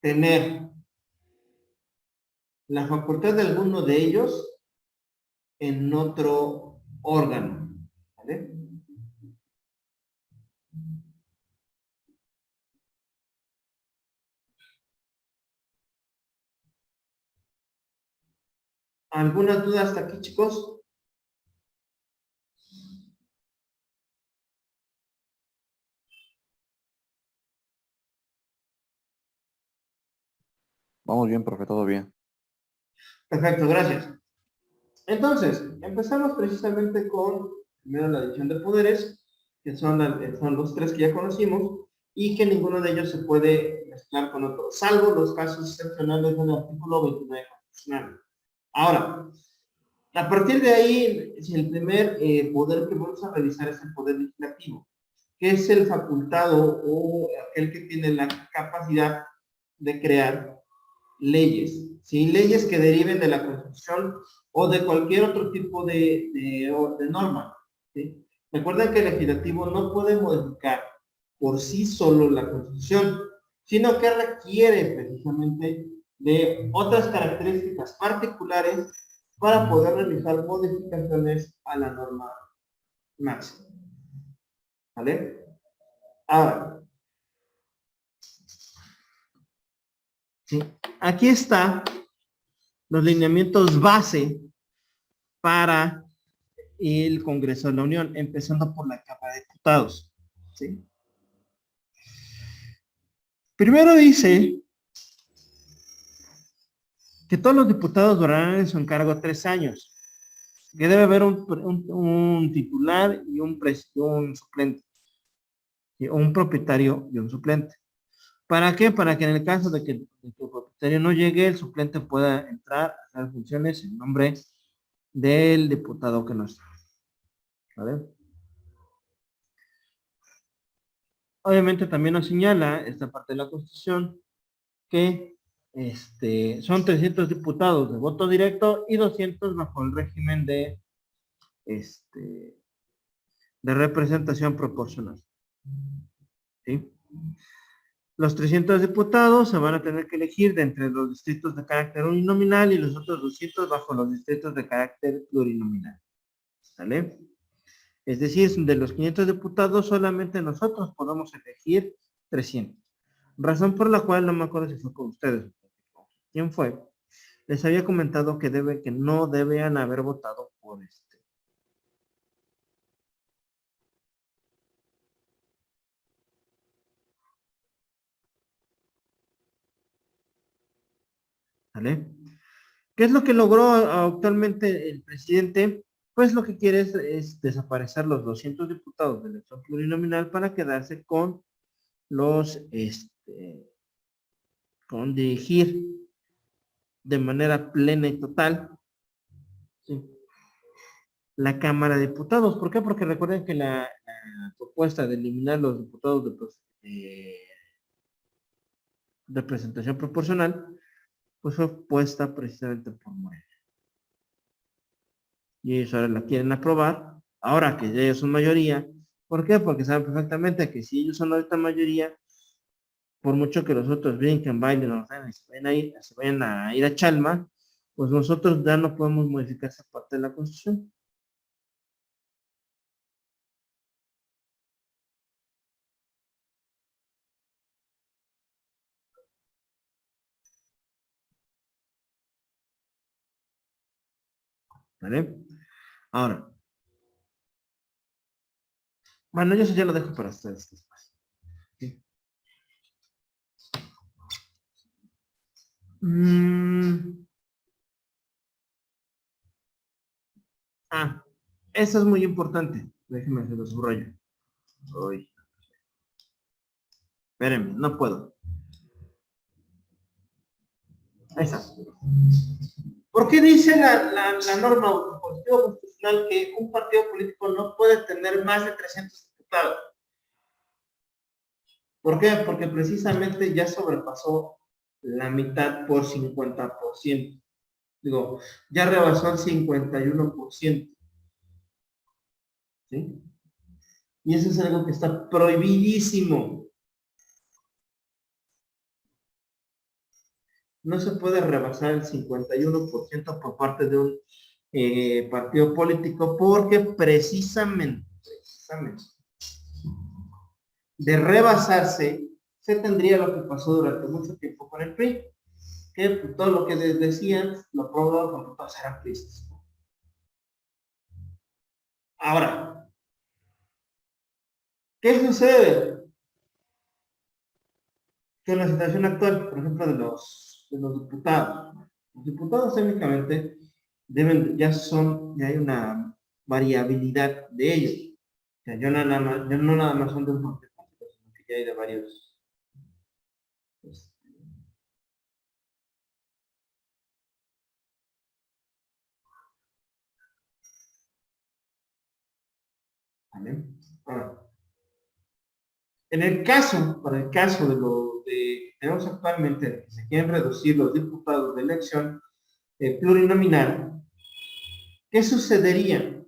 tener la facultad de alguno de ellos en otro órgano. ¿Vale? ¿Alguna duda hasta aquí, chicos? Vamos bien, profe, todo bien. Perfecto, gracias. Entonces, empezamos precisamente con, primero, la división de poderes, que son los tres que ya conocimos, y que ninguno de ellos se puede mezclar con otro, salvo los casos excepcionales del artículo 29 constitucional. Ahora, a partir de ahí, si el primer poder que vamos a revisar es el poder legislativo, que es el facultado o aquel que tiene la capacidad de crear leyes, ¿sí? Leyes que deriven de la Constitución o de cualquier otro tipo de norma, ¿sí? Recuerden que el legislativo no puede modificar por sí solo la Constitución, sino que requiere precisamente de otras características particulares para poder realizar modificaciones a la norma máxima. ¿Vale? Ahora, ¿sí? Aquí está los lineamientos base para el Congreso de la Unión, empezando por la Cámara de Diputados. ¿Sí? Primero dice que todos los diputados durarán en su encargo 3 años, que debe haber un titular y un suplente, ¿sí? O un propietario y un suplente. ¿Para qué? Para que en el caso de que el propietario no llegue, el suplente pueda entrar a hacer funciones en nombre del diputado que no está. ¿Vale? Obviamente también nos señala esta parte de la Constitución que son 300 diputados de voto directo y 200 bajo el régimen de representación proporcional. ¿Sí? Los 300 diputados se van a tener que elegir de entre los distritos de carácter uninominal y los otros 200 bajo los distritos de carácter plurinominal. ¿Sale? Es decir, de los 500 diputados solamente nosotros podemos elegir 300. Razón por la cual no me acuerdo si fue con ustedes. ¿Quién fue? Les había comentado que no debían haber votado por ¿Vale? ¿Qué es lo que logró actualmente el presidente? Pues lo que quiere es desaparecer los 200 diputados de elección plurinominal para quedarse con los con dirigir de manera plena y total, ¿sí?, la Cámara de Diputados. ¿Por qué? Porque recuerden que la propuesta de eliminar los diputados de representación proporcional, pues fue puesta precisamente por Morena. Y ellos ahora la quieren aprobar, ahora que ya ellos son mayoría. ¿Por qué? Porque saben perfectamente que si ellos son ahorita mayoría, por mucho que los otros brinquen, bailen, o sea, se vayan a ir a Chalma, pues nosotros ya no podemos modificar esa parte de la Constitución. ¿Vale? Ahora, bueno, yo eso ya lo dejo para ustedes después. ¿Sí? Eso es muy importante. Déjenme hacer los subrayo. Uy. Espérenme, no puedo. Ahí está. ¿Por qué dice la norma constitucional que un partido político no puede tener más de 300 diputados? ¿Por qué? Porque precisamente ya sobrepasó la mitad por 50%. Digo, ya rebasó el 51%. ¿Sí? Y eso es algo que está prohibidísimo. No se puede rebasar el 51% por parte de un partido político, porque precisamente, de rebasarse, se tendría lo que pasó durante mucho tiempo con el PRI, que todo lo que decían lo aprobaban porque todos eran priistas. Ahora, ¿qué sucede? Que en la situación actual, por ejemplo, de los diputados. Los diputados técnicamente ya hay una variabilidad de ellos. O sea, no nada más son de un partido, sino que ya hay de varios. ¿Vale? Ahora, para el caso de lo que tenemos actualmente, de que se quieren reducir los diputados de elección plurinominal, ¿qué sucedería?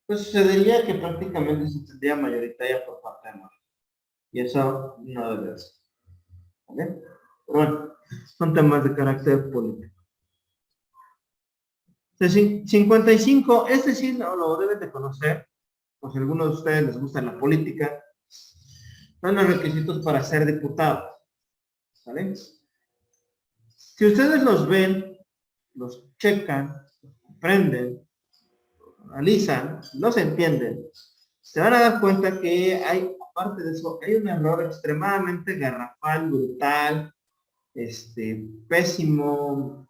Pues sucedería que prácticamente se tendría mayoritaria por parte de Morena. Y eso no debe ser. ¿Vale? Pero bueno, son temas de carácter político. 55, este sí lo deben de conocer, por si a algunos de ustedes les gusta la política, son los requisitos para ser diputado. ¿Vale? Si ustedes los ven, los checan, los comprenden, los analizan, los entienden, se van a dar cuenta que hay, aparte de eso, hay un error extremadamente garrafal, brutal, pésimo.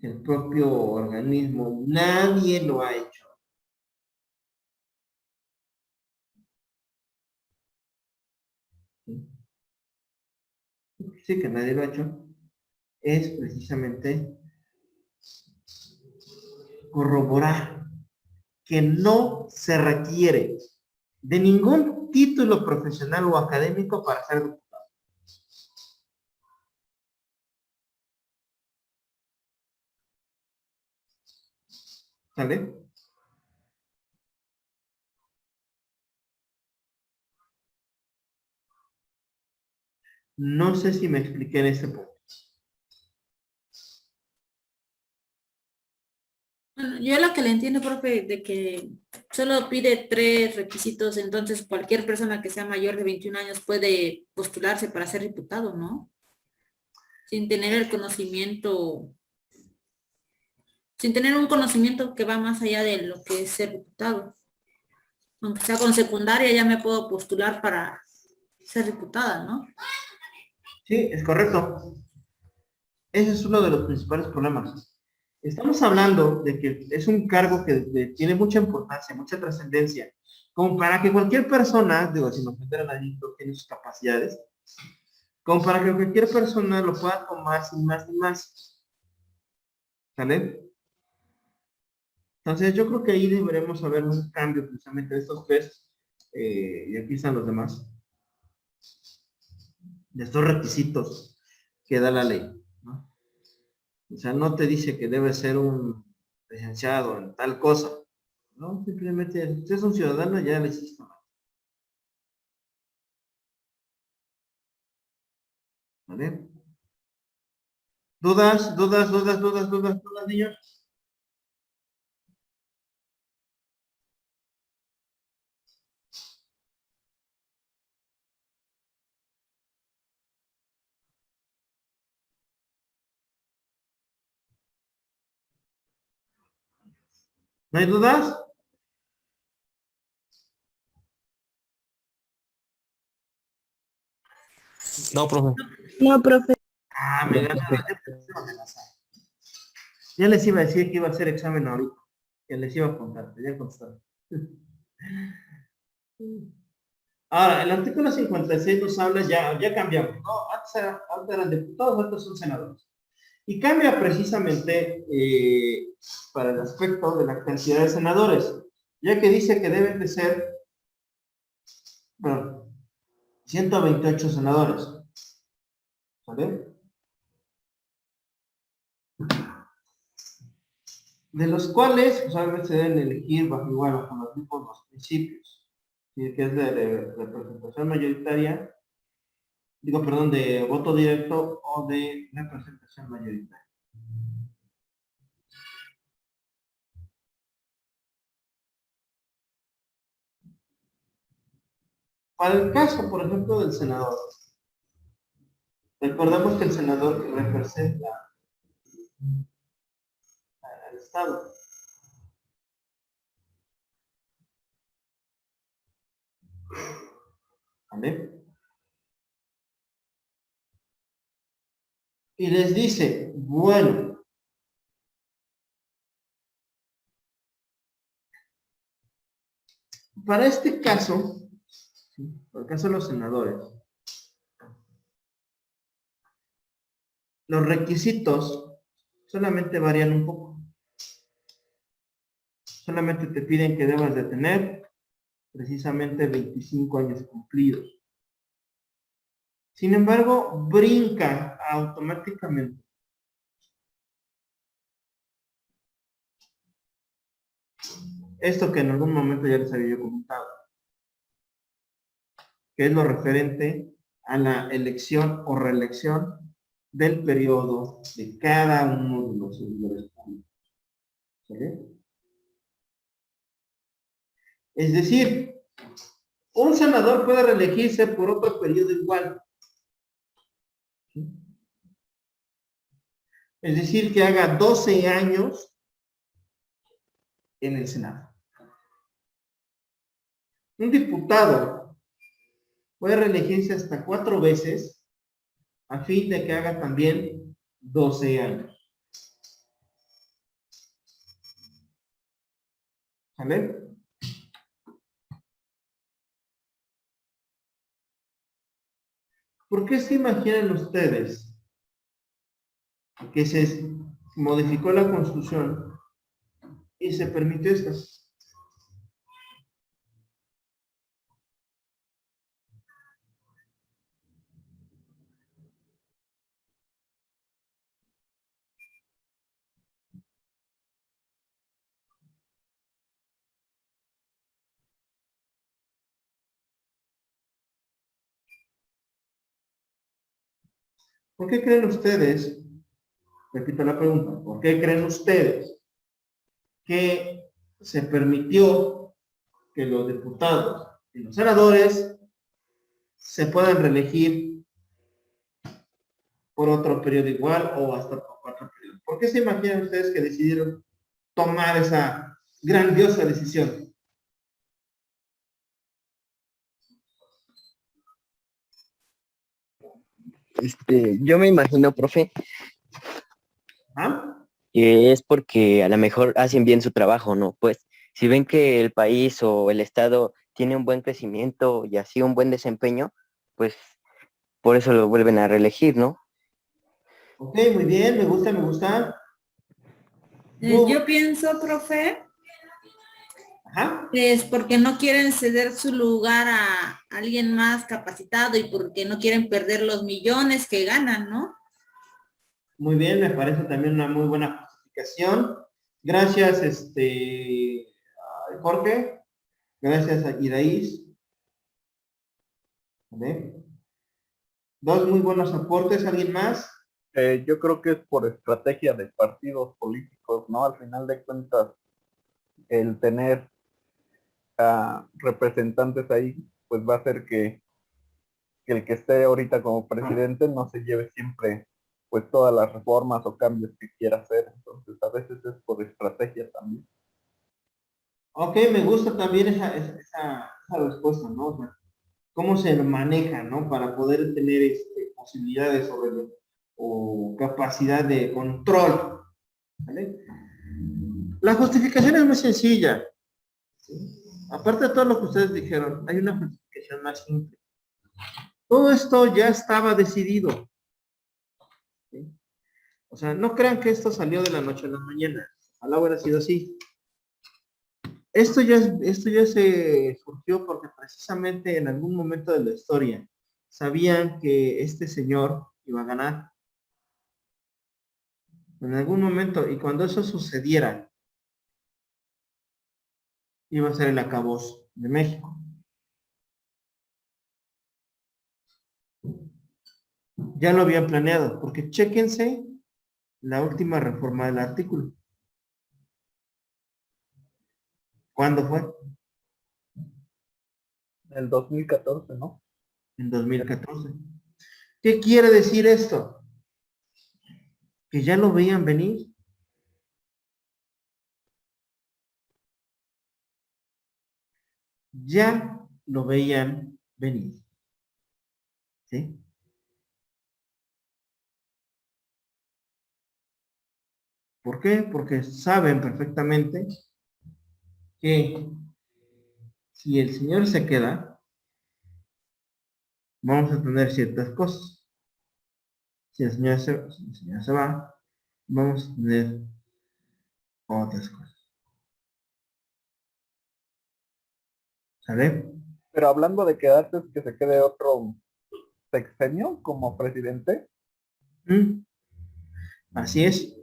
El propio organismo, nadie lo ha hecho. Sí, que nadie lo ha hecho. Es precisamente corroborar que no se requiere de ningún título profesional o académico para ser diputado. ¿Sale? No sé si me expliqué en ese punto. Bueno, yo lo que le entiendo, profe, de que solo pide 3 requisitos, entonces cualquier persona que sea mayor de 21 años puede postularse para ser diputado, ¿no? Sin tener el conocimiento, sin tener un conocimiento que va más allá de lo que es ser diputado. Aunque sea con secundaria, ya me puedo postular para ser diputada, ¿no? Sí, es correcto. Ese es uno de los principales problemas. Estamos hablando de que es un cargo que tiene mucha importancia, mucha trascendencia, como para que cualquier persona, digo, sin ofender a nadie, que tiene sus capacidades, como para que cualquier persona lo pueda tomar sin más ni más. ¿Sale? Entonces yo creo que ahí deberemos haber un cambio precisamente de estos tres, y aquí están los demás, de estos requisitos que da la ley, ¿no? O sea, no te dice que debe ser un licenciado en tal cosa, ¿no? Simplemente, si usted es un ciudadano, ya le hiciste mal. ¿Vale? ¿Dudas, niños? ¿No hay dudas? No, profe. No, profe. Ah, me ganaron. Ya les iba a decir que iba a hacer examen ahorita, que les iba a contar, ya contestaron. Ahora, el artículo 56 nos habla, ya cambiamos, ¿no? Antes eran diputados, ahora son senadores. Y cambia precisamente para el aspecto de la cantidad de senadores, ya que dice que deben de ser, bueno, 128 senadores. ¿Vale? De los cuales, pues, obviamente se deben elegir bajo los mismos principios, ¿sí? Que es de representación mayoritaria, digo, perdón, de voto directo o de representación mayoritaria. Para el caso, por ejemplo, del senador, recordemos que el senador representa al Estado. ¿Vale? Y les dice, bueno, para este caso, ¿sí? Por el caso de los senadores, los requisitos solamente varían un poco. Solamente te piden que debas de tener precisamente 25 años cumplidos. Sin embargo, brinca automáticamente esto que en algún momento ya les había yo comentado, que es lo referente a la elección o reelección del periodo de cada uno de los servidores públicos. ¿Vale? Es decir, un senador puede reelegirse por otro periodo igual. ¿Sí? Es decir, que haga 12 años en el Senado. Un diputado puede reelegirse hasta 4 veces a fin de que haga también 12 años. ¿Vale? ¿Por qué se imaginan ustedes que se modificó la Constitución y se permitió esto? ¿Por qué creen ustedes, repito la pregunta, por qué creen ustedes que se permitió que los diputados y los senadores se puedan reelegir por otro periodo igual o hasta por 4 periodos? ¿Por qué se imaginan ustedes que decidieron tomar esa grandiosa decisión? Yo me imagino, profe, ¿Ah? que es porque a lo mejor hacen bien su trabajo, ¿no? Pues si ven que el país o el estado tiene un buen crecimiento y así un buen desempeño, pues por eso lo vuelven a reelegir, ¿no? Ok, muy bien, me gusta, me gusta. Yo pienso, profe, Ajá. es porque no quieren ceder su lugar a alguien más capacitado y porque no quieren perder los millones que ganan, ¿no? Muy bien, me parece también una muy buena justificación. Gracias, Jorge. Gracias a Idaís. ¿Vale? Dos muy buenos aportes. ¿Alguien más? Yo creo que es por estrategia de partidos políticos, ¿no? Al final de cuentas, el tener representantes ahí, pues va a hacer que el que esté ahorita como presidente no se lleve siempre pues todas las reformas o cambios que quiera hacer. Entonces a veces es por estrategia también. Ok, me gusta también esa respuesta, ¿no? O sea, cómo se maneja, ¿no? Para poder tener posibilidades o capacidad de control. ¿Vale? La justificación es muy sencilla. ¿Sí? Aparte de todo lo que ustedes dijeron, hay una justificación más simple. Todo esto ya estaba decidido. ¿Sí? O sea, no crean que esto salió de la noche a la mañana. Ojalá hubiera sido así. Esto ya se surgió porque precisamente en algún momento de la historia sabían que este señor iba a ganar. En algún momento, y cuando eso sucediera, iba a ser el acabose de México. Ya lo habían planeado, porque chéquense la última reforma del artículo. ¿Cuándo fue? El 2014, ¿no? En 2014. ¿Qué quiere decir esto? Que ya lo veían venir. Ya lo veían venir. ¿Sí? ¿Por qué? Porque saben perfectamente que si el señor se queda, vamos a tener ciertas cosas. Si el señor se va, vamos a tener otras cosas. ¿Sale? Pero hablando de quedarse, es que se quede otro sexenio como presidente, Así es.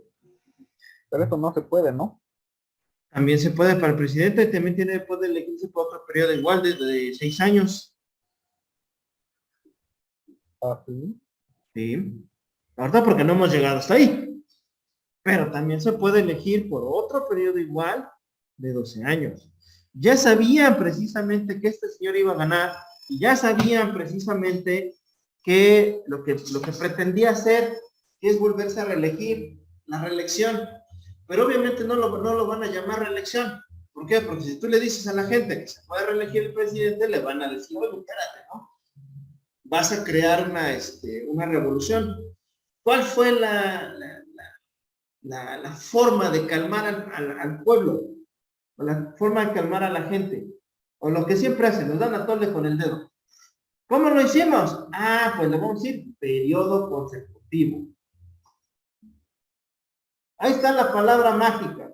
pero eso no se puede, ¿no? También se puede para el presidente, también puede elegirse por otro periodo igual de 6 años. Así. Sí. Ahorita porque no hemos llegado hasta ahí. Pero también se puede elegir por otro periodo igual de 12 años. Ya sabían precisamente que este señor iba a ganar y ya sabían precisamente que lo que pretendía hacer es volverse a reelegir, la reelección. Pero obviamente no lo van a llamar reelección. ¿Por qué? Porque si tú le dices a la gente que se puede reelegir el presidente, le van a decir, oye, espérate, ¿no? Vas a crear una revolución. ¿Cuál fue la forma de calmar al pueblo? O la forma de calmar a la gente? O lo que siempre hacen, nos dan a tole con el dedo. ¿Cómo lo hicimos? Ah, pues le vamos a decir periodo consecutivo. Ahí está la palabra mágica.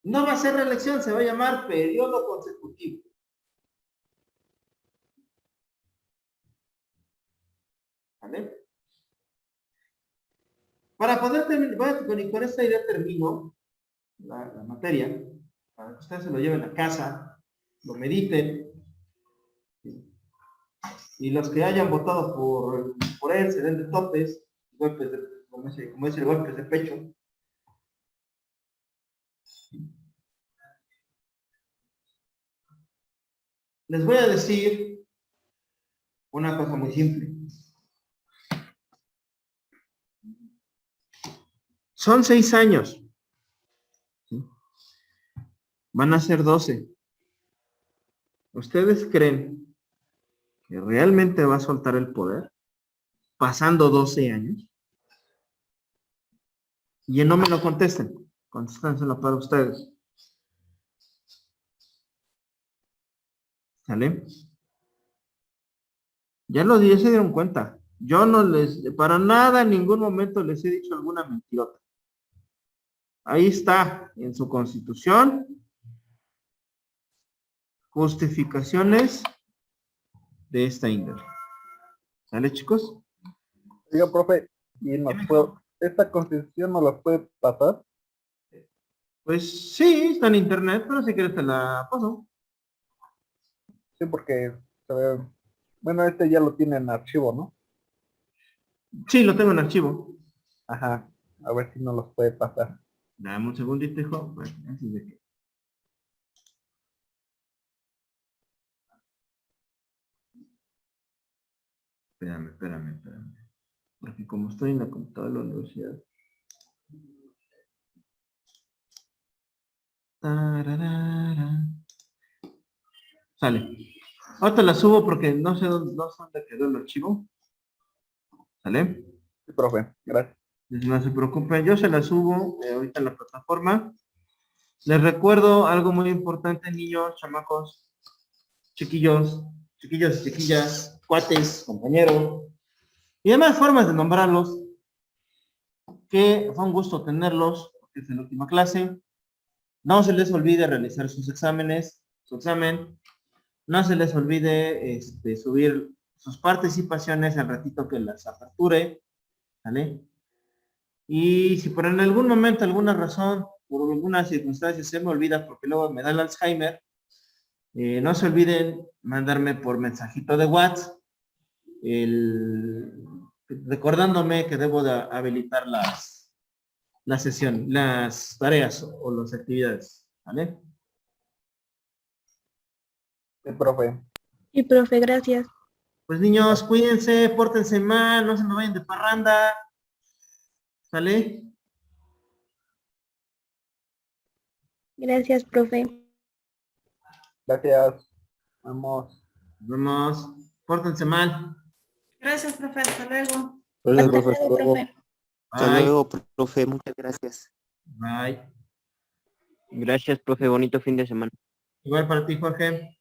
No va a ser reelección, se va a llamar periodo consecutivo. ¿Vale? Para poder terminar, con esta idea termino la materia, para que ustedes se lo lleven a casa, lo mediten, y los que hayan votado por él se den de topes, golpes como dice, golpes de pecho. Les voy a decir una cosa muy simple. Son 6 años. Van a ser 12. ¿Ustedes creen que realmente va a soltar el poder pasando 12 años? Y no me lo contesten. Contéstenselo para ustedes. ¿Sale? Ya se dieron cuenta. Yo no les, para nada en ningún momento les he dicho alguna mentirota. Ahí está, en su constitución, justificaciones de esta índole. ¿Sale, chicos? Oiga, profe, ¿y esta constitución nos la puede pasar? Pues sí, está en internet, pero si quieres te la paso. Sí, porque bueno, este ya lo tiene en archivo, ¿no? Sí, lo tengo en archivo. Ajá, a ver si nos los puede pasar. Dame un segundito, hijo. Bueno, antes de que... Espérame. Porque como estoy en la computadora de la universidad. Tararara. Sale. Ahorita la subo porque no sé dónde quedó el archivo. ¿Sale? Sí, profe, gracias. No se preocupen, yo se la subo ahorita en la plataforma. Les recuerdo algo muy importante, niños, chamacos, chiquillos y chiquillas, cuates, compañeros, y demás formas de nombrarlos, que fue un gusto tenerlos, porque es la última clase. No se les olvide realizar sus exámenes, su examen. No se les olvide subir sus participaciones al ratito que las aperture, ¿vale? Y si por en algún momento, alguna razón, por alguna circunstancia se me olvida, porque luego me da el Alzheimer, no se olviden mandarme por mensajito de WhatsApp, recordándome que debo de habilitar la sesión, las tareas o las actividades, ¿vale? Sí, profe. Sí, profe, gracias. Pues niños, cuídense, pórtense mal, no se me vayan de parranda, ¿sale? Gracias, profe. Gracias. Vamos. Nos vemos, pórtense mal. Gracias, profe. Hasta luego. Gracias, Hasta profe. Hasta luego, luego. profe. Hasta Bye. luego, profe. Muchas gracias. Bye. Gracias, profe. Bonito fin de semana. Igual para ti, Jorge.